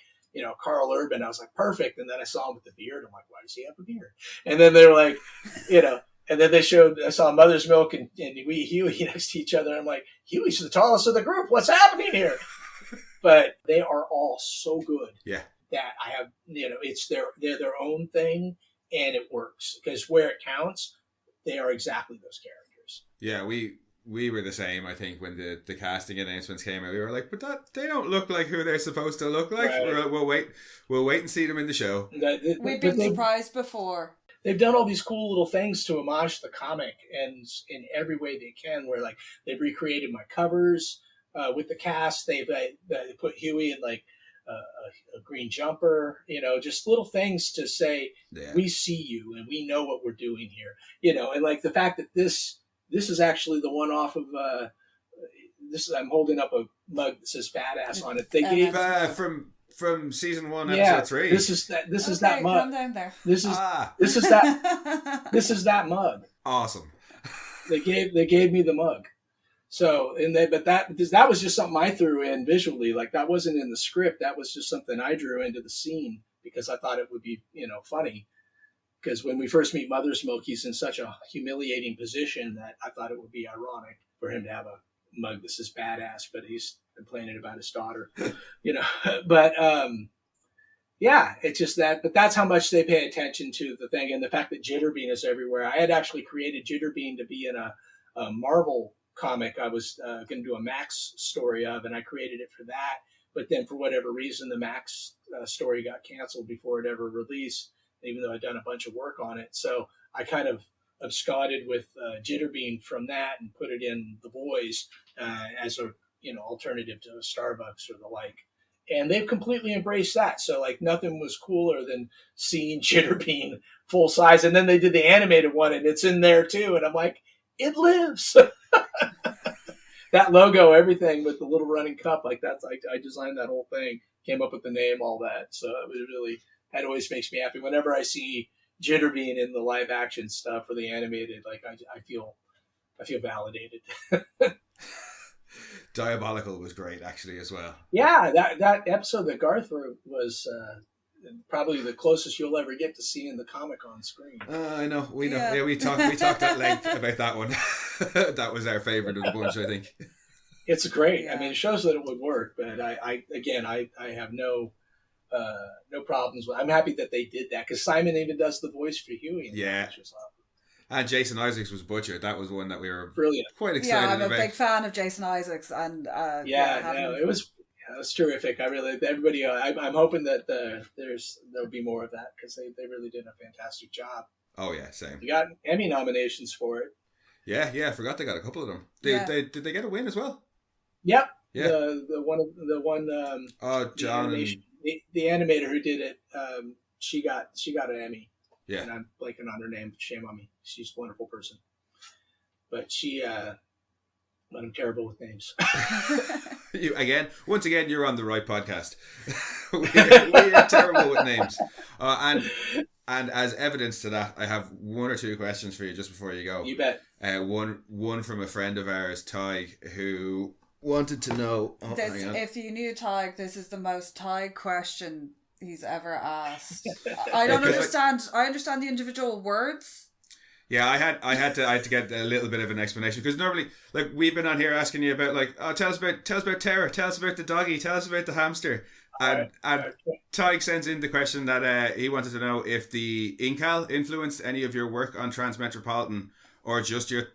[SPEAKER 3] Carl Urban, I was like, perfect. And then I saw him with the beard. I'm like, why does he have a beard? And then they were like, and then I saw Mother's Milk and Huey next to each other. I'm like, Huey's the tallest of the group. What's happening here? But they are all so good.
[SPEAKER 1] Yeah.
[SPEAKER 3] That I have, they're their own thing, and it works because where it counts, they are exactly those characters.
[SPEAKER 1] Yeah, we were the same. I think when the casting announcements came out, we were like, but they don't look like who they're supposed to look like.
[SPEAKER 3] Right.
[SPEAKER 1] We'll wait and see them in the show.
[SPEAKER 2] We've been surprised before.
[SPEAKER 3] They've done all these cool little things to homage the comic, and in every way they can. Where they've recreated my covers with the cast. They put Huey in a green jumper, just little things to say,
[SPEAKER 4] Yeah.
[SPEAKER 3] we see you and we know what we're doing here, and like the fact that this is actually the one off of I'm holding up a mug that says badass on it. They gave
[SPEAKER 1] from season 1,
[SPEAKER 3] yeah,
[SPEAKER 1] episode 3.
[SPEAKER 3] This is that mug.
[SPEAKER 2] Calm down there.
[SPEAKER 3] This is that mug.
[SPEAKER 1] Awesome.
[SPEAKER 3] They gave me the mug. So but that was just something I threw in visually. Like that wasn't in the script. That was just something I drew into the scene because I thought it would be funny. Because when we first meet Mother's Milk, he's in such a humiliating position that I thought it would be ironic for him to have a mug that says badass, but he's complaining about his daughter, But yeah, it's just that. But that's how much they pay attention to the thing, and the fact that Jitterbean is everywhere. I had actually created Jitterbean to be in a Marvel comic I was going to do a Max story of, and I created it for that. But then for whatever reason, the Max story got canceled before it ever released, even though I'd done a bunch of work on it. So I kind of absconded with Jitterbean from that and put it in The Boys as a alternative to Starbucks or the like. And they've completely embraced that. So like nothing was cooler than seeing Jitterbean full size. And then they did the animated one and it's in there too. And I'm like, it lives. That logo, everything with the little running cup, like that's like I designed that whole thing, came up with the name, all that. So it was really, that always makes me happy. Whenever I see Jitterbean in the live action stuff or the animated, like I feel validated.
[SPEAKER 1] Diabolical was great actually as well.
[SPEAKER 3] Yeah, that episode that Garth was probably the closest you'll ever get to seeing the comic on screen.
[SPEAKER 1] I know, we know.
[SPEAKER 2] Yeah.
[SPEAKER 1] Yeah, we talked at length about that one. That was our favorite of the bunch, I think.
[SPEAKER 3] It's great.
[SPEAKER 2] Yeah.
[SPEAKER 3] I mean, it shows that it would work, but I have no problems with. I'm happy that they did that because Simon even does the voice for Huey.
[SPEAKER 1] Yeah. And Jason Isaacs was Butcher. That was one that we were
[SPEAKER 3] Brilliant.
[SPEAKER 1] quite excited
[SPEAKER 2] Yeah, I'm a
[SPEAKER 1] about.
[SPEAKER 2] big fan of Jason Isaacs, and
[SPEAKER 3] It was terrific. Everybody. I'm hoping that there'll be more of that because they really did a fantastic job.
[SPEAKER 1] Oh yeah, same.
[SPEAKER 3] You got Emmy nominations for it.
[SPEAKER 1] Yeah, I forgot they got a couple of them. Did they get a win as well?
[SPEAKER 3] Yep.
[SPEAKER 1] Yeah.
[SPEAKER 3] The one.
[SPEAKER 1] John
[SPEAKER 3] the animator who did it. She got an Emmy.
[SPEAKER 1] Yeah.
[SPEAKER 3] And I'm blanking on her name. Shame on me. She's a wonderful person. But I'm terrible with names.
[SPEAKER 1] Once again, you're on the right podcast. we are terrible with names. And as evidence to that, I have one or two questions for you just before you go.
[SPEAKER 3] You bet.
[SPEAKER 1] One from a friend of ours, Ty, who wanted to know.
[SPEAKER 2] If you knew Tig, this is the most Tig question he's ever asked. I don't understand. I understand the individual words.
[SPEAKER 1] Yeah, I had to get a little bit of an explanation because normally, like, we've been on here asking you about tell us about Terra, tell us about the doggy, tell us about the hamster, and Tig sends in the question that he wanted to know if the Incal influenced any of your work on Transmetropolitan, or just your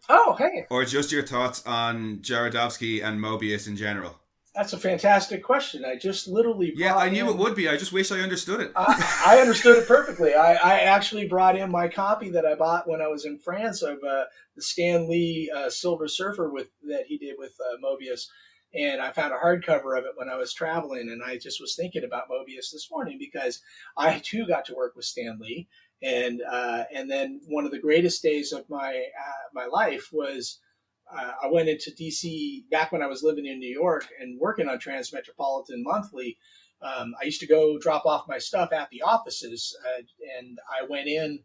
[SPEAKER 1] thoughts on Jarodowski and Mobius in general.
[SPEAKER 3] That's a fantastic question. I just literally
[SPEAKER 1] I knew it would be. I just wish I understood it.
[SPEAKER 3] I understood it perfectly. I actually brought in my copy that I bought when I was in France of the Stan Lee Silver Surfer that he did with Mobius. And I found a hardcover of it when I was traveling. And I just was thinking about Mobius this morning because I, too, got to work with Stan Lee. And then one of the greatest days of my life was I went into DC back when I was living in New York and working on Transmetropolitan Monthly. I used to go drop off my stuff at the offices, and I went in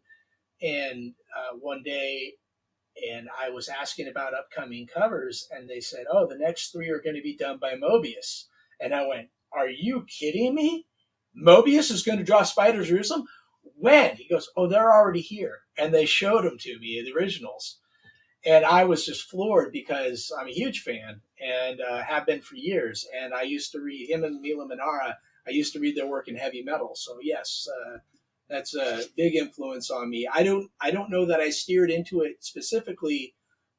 [SPEAKER 3] and one day, and I was asking about upcoming covers, and they said, "Oh, the next 3 are going to be done by Mobius." And I went, "Are you kidding me? Mobius is going to draw Spider Jerusalem? When?" He goes, "Oh, they're already here," and they showed them to me, the originals. And I was just floored because I'm a huge fan and have been for years. And I used to read him and Mila Manara. I used to read their work in heavy metal. So yes, that's a big influence on me. I don't know that I steered into it specifically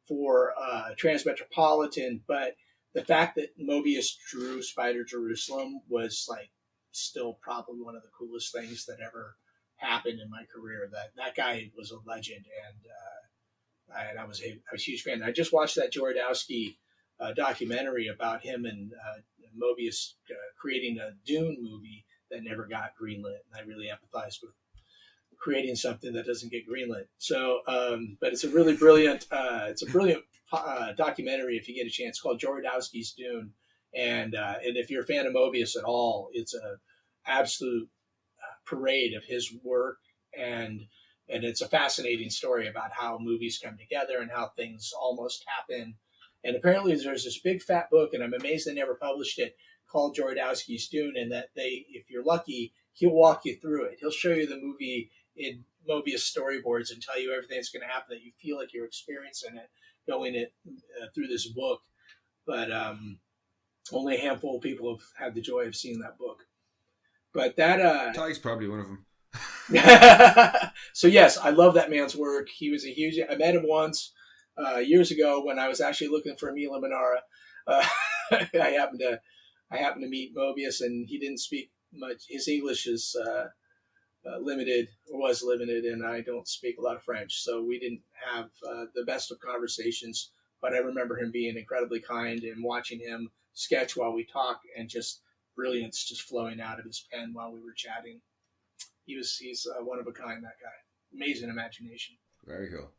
[SPEAKER 3] for Transmetropolitan, but the fact that Mobius drew Spider Jerusalem was like still probably one of the coolest things that ever happened in my career. That guy was a legend, and I was a huge fan. I just watched that Jarodowski documentary about him and Mobius creating a Dune movie that never got greenlit. And I really empathize with creating something that doesn't get greenlit. So, but it's a really brilliant, documentary if you get a chance, called Jodorowsky's Dune. And if you're a fan of Mobius at all, it's a absolute parade of his work, and it's a fascinating story about how movies come together and how things almost happen. And apparently there's this big fat book, and I'm amazed they never published it, called Jodorowsky's Dune, and that if you're lucky, he'll walk you through it. He'll show you the movie in Mobius storyboards and tell you everything that's going to happen, that you feel like you're experiencing it, going it through this book. But only a handful of people have had the joy of seeing that book. But that
[SPEAKER 1] Ty's probably one of them.
[SPEAKER 3] So yes, I love that man's work. He was I met him once years ago when I was actually looking for Mila Manara. I happened to meet Mobius, and he didn't speak much. His English is was limited, and I don't speak a lot of French, so we didn't have the best of conversations. But I remember him being incredibly kind, and watching him sketch while we talk, and just brilliance just flowing out of his pen while we were chatting. He's one of a kind, that guy. Amazing imagination.
[SPEAKER 1] Very cool.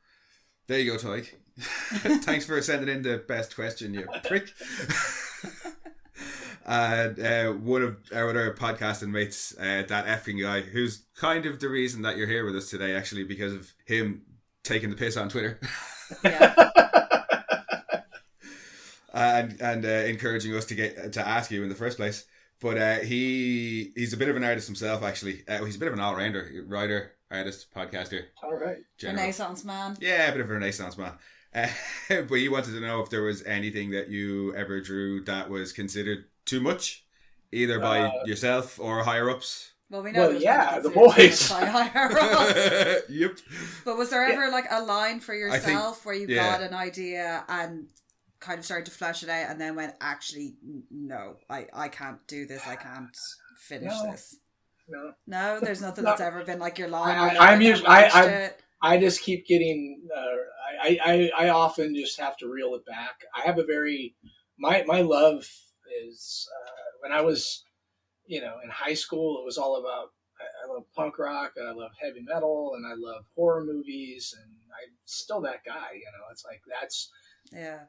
[SPEAKER 1] There you go, Ty. Thanks for sending in the best question, you prick. And one of our other podcasting mates, that effing guy, who's kind of the reason that you're here with us today, actually, because of him taking the piss on Twitter.
[SPEAKER 2] Yeah.
[SPEAKER 1] and encouraging us to ask you in the first place. But he's a bit of an artist himself, actually. He's a bit of an all-rounder, writer, artist, podcaster.
[SPEAKER 3] All right.
[SPEAKER 2] Renaissance man.
[SPEAKER 1] Yeah, a bit of a Renaissance man. But he wanted to know if there was anything that you ever drew that was considered too much, either by yourself or higher-ups.
[SPEAKER 2] Well, we know.
[SPEAKER 3] Well, yeah, the boys.
[SPEAKER 2] By higher-ups.
[SPEAKER 1] Yep.
[SPEAKER 2] But was there ever like a line for yourself where you
[SPEAKER 1] yeah.
[SPEAKER 2] got an idea and kind of started to flesh it out, and then went, actually, no, I can't do this. I can't finish this. No, there's nothing that's ever been like your line.
[SPEAKER 3] I just keep getting. I often just have to reel it back. I have a very my love is when I was, in high school. It was all about. I love punk rock. I love heavy metal, and I love horror movies, and I'm still that guy. It's like that's.
[SPEAKER 2] Yeah.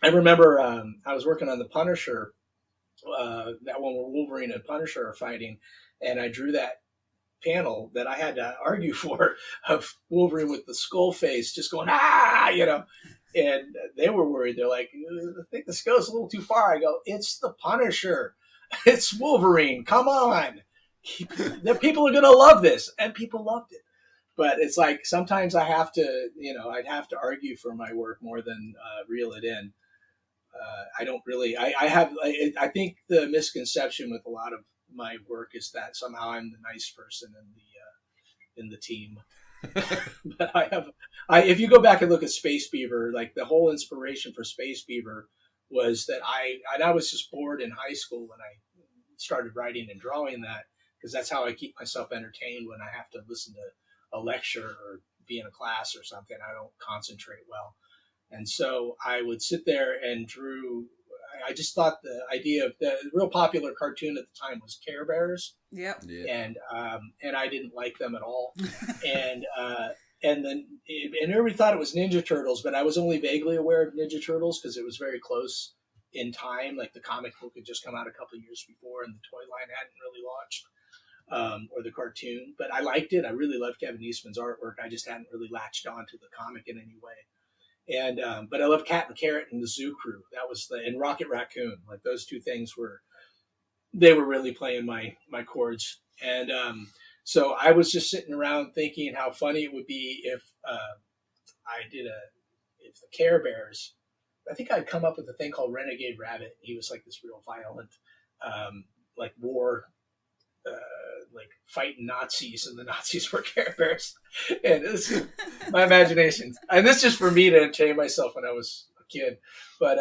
[SPEAKER 3] I remember I was working on the Punisher, that one where Wolverine and Punisher are fighting, and I drew that panel that I had to argue for of Wolverine with the skull face just going, and they were worried. They're like, I think this goes a little too far. I go, it's the Punisher. It's Wolverine. Come on. The people are going to love this. And people loved it. But it's like sometimes I have to, I'd have to argue for my work more than reel it in. I don't really. I think the misconception with a lot of my work is that somehow I'm the nice person in the team. But if you go back and look at Space Beaver, like the whole inspiration for Space Beaver was that I was just bored in high school when I started writing and drawing that, because that's how I keep myself entertained when I have to listen to a lecture or be in a class or something. I don't concentrate well. And so I would sit there and drew. I just thought the idea of the real popular cartoon at the time was Care Bears.
[SPEAKER 2] Yep.
[SPEAKER 1] Yeah.
[SPEAKER 3] And I didn't like them at all. and everybody thought it was Ninja Turtles, but I was only vaguely aware of Ninja Turtles because it was very close in time. Like the comic book had just come out a couple of years before, and the toy line hadn't really launched, or the cartoon. But I liked it. I really loved Kevin Eastman's artwork. I just hadn't really latched on to the comic in any way. And but I love Cat and Carrot and the Zoo Crew. That was and Rocket Raccoon. Like those two things were really playing my chords. And so I was just sitting around thinking how funny it would be if if the Care Bears. I think I'd come up with a thing called Renegade Rabbit. He was like this real violent, like war. Like fighting Nazis, and the Nazis were Care Bears. And this is my imagination. And this is just for me to entertain myself when I was a kid. But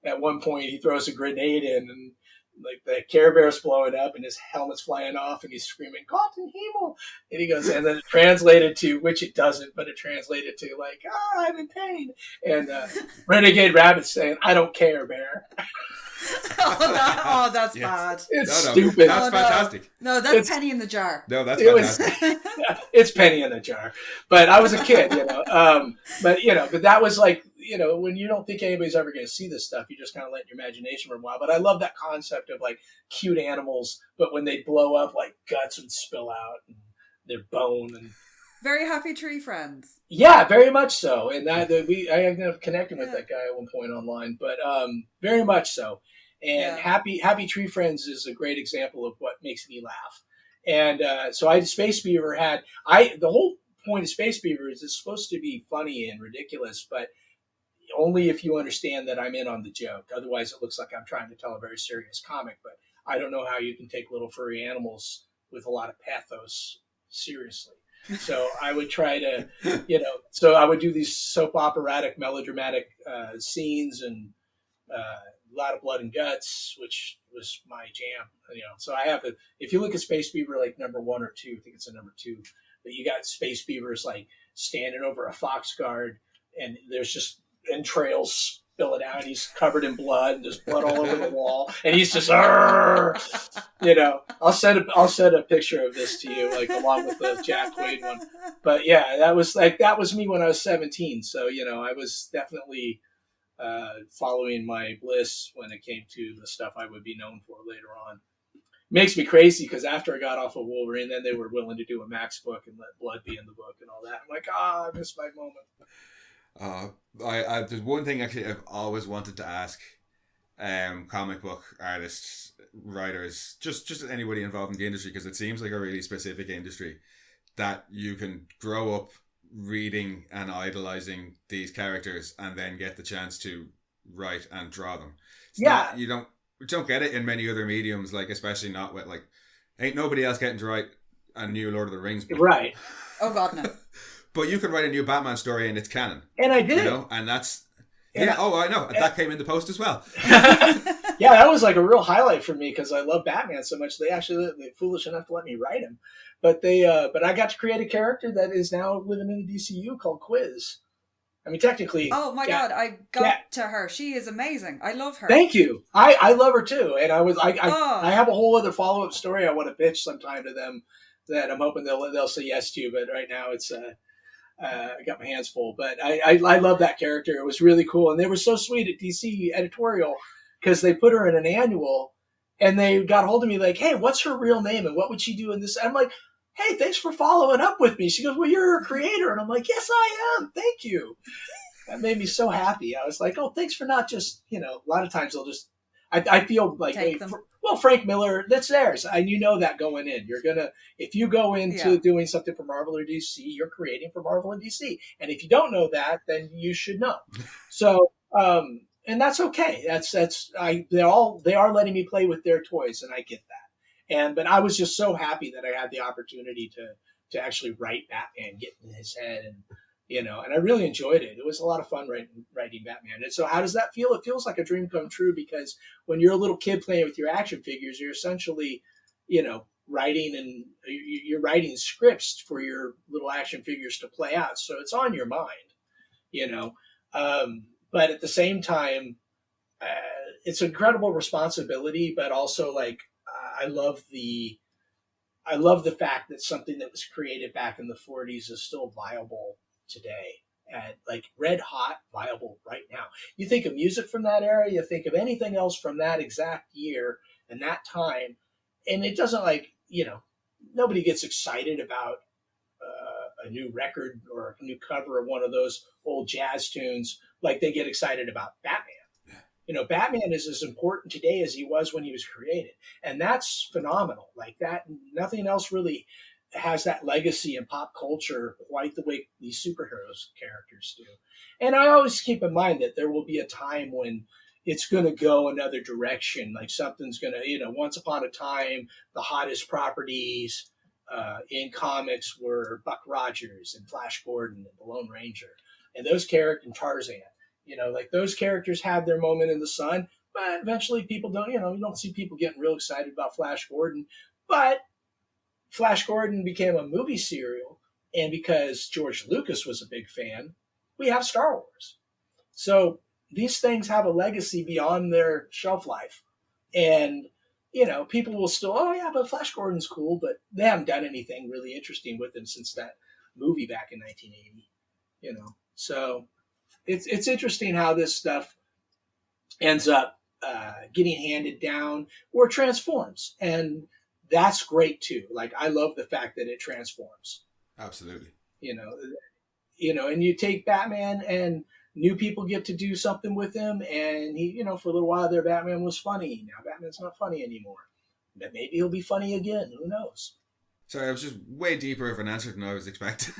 [SPEAKER 3] at one point he throws a grenade in, and like the Care Bear's blowing up and his helmet's flying off and he's screaming, "Gott in Himmel!" And he goes, and then it translated to, which it doesn't, but it translated to like, "I'm in pain." And Renegade Rabbit saying, "I don't care, Bear."
[SPEAKER 2] That's
[SPEAKER 1] Yes.
[SPEAKER 2] bad.
[SPEAKER 3] It's
[SPEAKER 1] No,
[SPEAKER 3] stupid.
[SPEAKER 1] That's
[SPEAKER 2] Oh, no.
[SPEAKER 1] fantastic.
[SPEAKER 2] No, that's
[SPEAKER 3] It's-
[SPEAKER 2] penny in the jar.
[SPEAKER 1] No, that's
[SPEAKER 3] It was-
[SPEAKER 1] fantastic.
[SPEAKER 3] It's penny in the jar. But I was a kid, but that was like, when you don't think anybody's ever going to see this stuff, you just kind of let your imagination run wild. But I love that concept of like cute animals, but when they blow up, like guts would spill out and their bone. And
[SPEAKER 2] Very happy tree friends.
[SPEAKER 3] yeah, very much so. And I ended up connecting with that guy at one point online, but very much so. And Happy Tree Friends is a great example of what makes me laugh. And so Space Beaver the whole point of Space Beaver is it's supposed to be funny and ridiculous, but only if you understand that I'm in on the joke. Otherwise, it looks like I'm trying to tell a very serious comic, but I don't know how you can take little furry animals with a lot of pathos seriously. So I would try to, so I would do these soap operatic, melodramatic scenes and a lot of blood and guts, which was my jam. So I have if you look at Space Beaver, like number 1 or 2, I think it's a number 2, but you got Space Beavers like standing over a fox guard, and there's just entrails spilling out. He's covered in blood, and there's blood all over the wall, and he's just, I'll send a picture of this to you, like along with the Jack Quaid one. But yeah, that was me when I was 17. So I was definitely following my bliss when it came to the stuff I would be known for later on. Makes me crazy because after I got off of Wolverine, then they were willing to do a Max book and let blood be in the book and all that. I'm like, I missed my moment.
[SPEAKER 1] There's one thing actually I've always wanted to ask comic book artists, writers, just anybody involved in the industry, because it seems like a really specific industry that you can grow up reading and idolizing these characters and then get the chance to write and draw them. You don't get it in many other mediums, like especially not with like ain't nobody else getting to write a new Lord of the Rings book.
[SPEAKER 3] Right.
[SPEAKER 2] Oh God, no.
[SPEAKER 1] But you could write a new Batman story and it's canon.
[SPEAKER 3] And I did.
[SPEAKER 1] And that's I know. That came in the post as well.
[SPEAKER 3] Yeah, that was like a real highlight for me because I love Batman so much. They're foolish enough to let me write him. But but I got to create a character that is now living in the DCU called Quiz. I mean, technically.
[SPEAKER 2] Oh my God, I got to her. She is amazing. I love her.
[SPEAKER 3] Thank you. I love her too. And I have a whole other follow-up story I want to pitch sometime to them that I'm hoping they'll say yes to. But right now it's I got my hands full. But I love that character. It was really cool. And they were so sweet at DC editorial because they put her in an annual and they got a hold of me like, hey, what's her real name and what would she do in this? I'm like, hey, thanks for following up with me. She goes, well, you're a creator. And I'm like, yes, I am. Thank you. That made me so happy. I was like, oh, thanks for not just, a lot of times they'll just, I feel like, Frank Miller, that's theirs. And you know that going in. You're going to, if you go into doing something for Marvel or DC, you're creating for Marvel and DC. And if you don't know that, then you should know. So, and that's okay. They are letting me play with their toys and I get that. But I was just so happy that I had the opportunity to actually write Batman, get in his head, and and I really enjoyed it. It was a lot of fun writing Batman. And so, how does that feel? It feels like a dream come true because when you're a little kid playing with your action figures, you're essentially, writing and you're writing scripts for your little action figures to play out. So it's on your mind, But at the same time, it's an incredible responsibility, but also like. I love the fact that something that was created back in the 40s is still viable today and like red hot viable right now. You think of music from that era, you think of anything else from that exact year and that time, and it doesn't nobody gets excited about a new record or a new cover of one of those old jazz tunes like they get excited about Batman. Batman is as important today as he was when he was created. And that's phenomenal. Like that, nothing else really has that legacy in pop culture quite the way these superheroes characters do. And I always keep in mind that there will be a time when it's going to go another direction. Like something's going to, once upon a time, the hottest properties in comics were Buck Rogers and Flash Gordon and the Lone Ranger. And those characters, and Tarzan. Like those characters have their moment in the sun, but eventually people don't, you don't see people getting real excited about Flash Gordon. But Flash Gordon became a movie serial, and because George Lucas was a big fan, we have Star Wars. So these things have a legacy beyond their shelf life. And, you know, people will still, oh yeah, but Flash Gordon's cool, but they haven't done anything really interesting with him since that movie back in 1980, you know. So it's interesting how this stuff ends up getting handed down or transforms. And that's great too. Like, I love the fact that it transforms.
[SPEAKER 1] Absolutely.
[SPEAKER 3] You know, and you take Batman and new people get to do something with him, and he, you know, for a little while there, Batman was funny. Now Batman's not funny anymore. But maybe he'll be funny again. Who knows?
[SPEAKER 1] Sorry, I was just way deeper of an answer than I was expecting.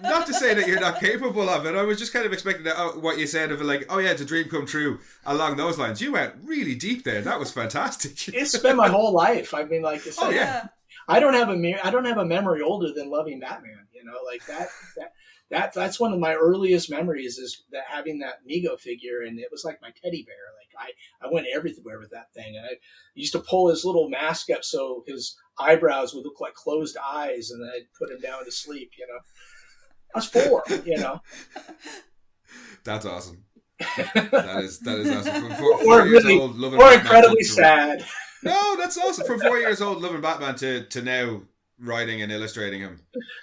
[SPEAKER 1] not to say that you're not capable of it. I was just kind of expecting that, what you said of like, oh yeah, it's a dream come true along those lines. You went really deep there. That was fantastic.
[SPEAKER 3] It's been my whole life. I mean, like I said,
[SPEAKER 1] Oh yeah.
[SPEAKER 3] I don't have a memory older than loving Batman. You know, like that's one of my earliest memories is that having that Mego figure, and it was like my teddy bear. Like I went everywhere with that thing, and I used to pull his little mask up so his eyebrows would look like closed eyes, and then I'd put him down to sleep. You know, I was 4. You know,
[SPEAKER 1] That's awesome. That is awesome. From 4
[SPEAKER 3] or
[SPEAKER 1] years
[SPEAKER 3] really,
[SPEAKER 1] old, loving
[SPEAKER 3] or
[SPEAKER 1] Batman
[SPEAKER 3] incredibly
[SPEAKER 1] to-
[SPEAKER 3] sad.
[SPEAKER 1] No, that's awesome. From 4 years old, loving Batman to now writing and illustrating him.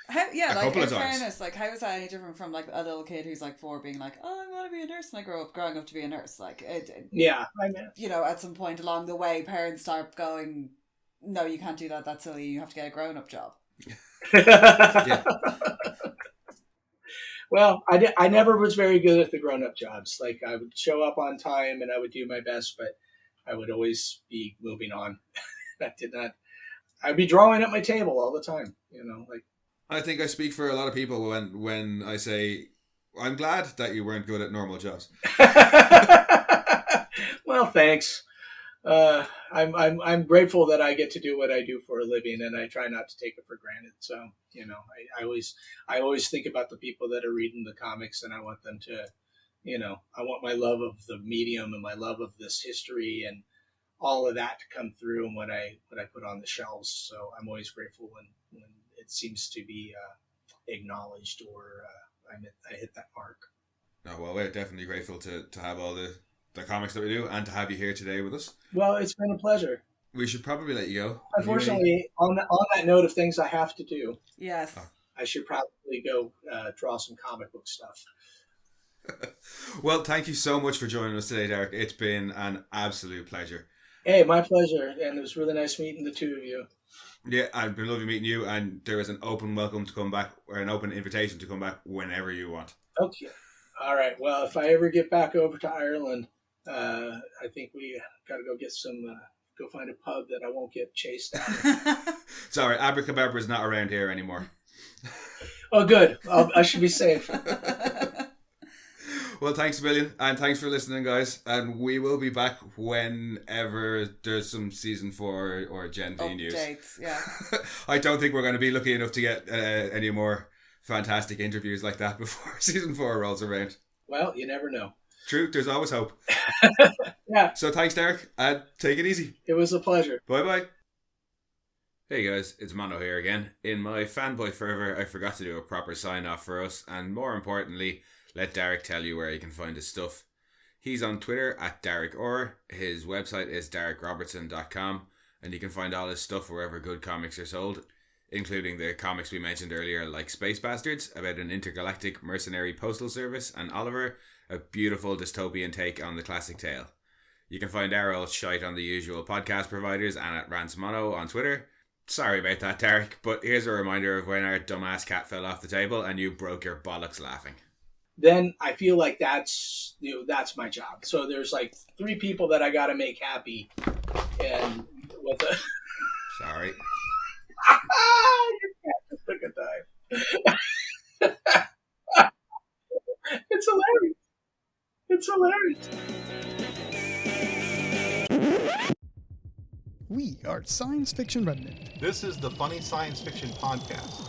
[SPEAKER 2] How, yeah,
[SPEAKER 1] A
[SPEAKER 2] like
[SPEAKER 1] couple
[SPEAKER 2] in
[SPEAKER 1] of times.
[SPEAKER 2] fairness, like how is that any different from like a little kid who's like 4 being like, oh, I want to be a nurse when I grow up, growing up to be a nurse? Like,
[SPEAKER 3] Yeah, I mean,
[SPEAKER 2] you know, at some point along the way, parents start going, no, you can't do that. That's silly. You have to get a grown-up job.
[SPEAKER 1] Yeah.
[SPEAKER 3] Well, I never was very good at the grown-up jobs. Like, I would show up on time and I would do my best, but I would always be moving on. I'd be drawing at my table all the time, you know, like.
[SPEAKER 1] I think I speak for a lot of people when I say I'm glad that you weren't good at normal jobs.
[SPEAKER 3] Well, thanks. I'm grateful that I get to do what I do for a living, and I try not to take it for granted. So, you know, I always think about the people that are reading the comics, and I want them to, you know, I want my love of the medium and my love of this history and all of that to come through in what I put on the shelves. So I'm always grateful when it seems to be acknowledged or I hit that mark.
[SPEAKER 1] No, well, we're definitely grateful to have all the comics that we do and to have you here today with us.
[SPEAKER 3] Well, it's been a pleasure.
[SPEAKER 1] We should probably let you go.
[SPEAKER 3] Unfortunately, on that note of things I have to do,
[SPEAKER 2] Yes.
[SPEAKER 3] I should probably go draw some comic book stuff.
[SPEAKER 1] Well, thank you so much for joining us today, Darick. It's been an absolute pleasure.
[SPEAKER 3] Hey, my pleasure, and it was really nice meeting the two of you.
[SPEAKER 1] Yeah, I've been lovely meeting you, and there is an open welcome to come back, or an open invitation to come back whenever you want.
[SPEAKER 3] Okay. All right. Well, if I ever get back over to Ireland, I think we got to go get go find a pub that I won't get chased out.
[SPEAKER 1] Sorry, Abracadabra is not around here anymore.
[SPEAKER 3] Oh, good. I should be safe.
[SPEAKER 1] Well, thanks a million, and thanks for listening, guys. And we will be back whenever there's some season 4 or Gen V news.
[SPEAKER 2] Updates, yeah.
[SPEAKER 1] I don't think we're going to be lucky enough to get any more fantastic interviews like that before season 4 rolls around.
[SPEAKER 3] Well, you never know.
[SPEAKER 1] True, there's always hope.
[SPEAKER 3] Yeah.
[SPEAKER 1] So thanks, Darick, and take it easy.
[SPEAKER 3] It was a pleasure.
[SPEAKER 1] Bye-bye. Hey guys, it's Mono here again. In my fanboy fervour, I forgot to do a proper sign-off for us, and more importantly, let Darick tell you where you can find his stuff. He's on Twitter at DarickOr. His website is DarickRobertson.com, and you can find all his stuff wherever good comics are sold, including the comics we mentioned earlier like Space Bastards, about an intergalactic mercenary postal service, and Oliver, a beautiful dystopian take on the classic tale. You can find our old shite on the usual podcast providers and at Rants Mono on Twitter. Sorry about that, Darick, but here's a reminder of when our dumbass cat fell off the table and you broke your bollocks laughing.
[SPEAKER 3] Then I feel like that's my job. So there's like 3 people that I got to make happy, and with a
[SPEAKER 1] Sorry.
[SPEAKER 3] your cat just took a dive. It's hilarious. It's hilarious.
[SPEAKER 5] We are Science Fiction Remnant.
[SPEAKER 6] This is the Funny Science Fiction Podcast.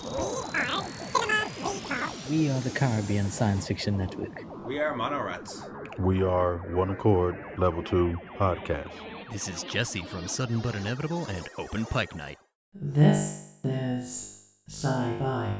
[SPEAKER 7] We are the Caribbean Science Fiction Network.
[SPEAKER 1] We are MonoRants.
[SPEAKER 6] We are One Accord Level 2 Podcast.
[SPEAKER 8] This is Jesse from Sudden But Inevitable and Open Pike Night.
[SPEAKER 9] This is Sci-Fi.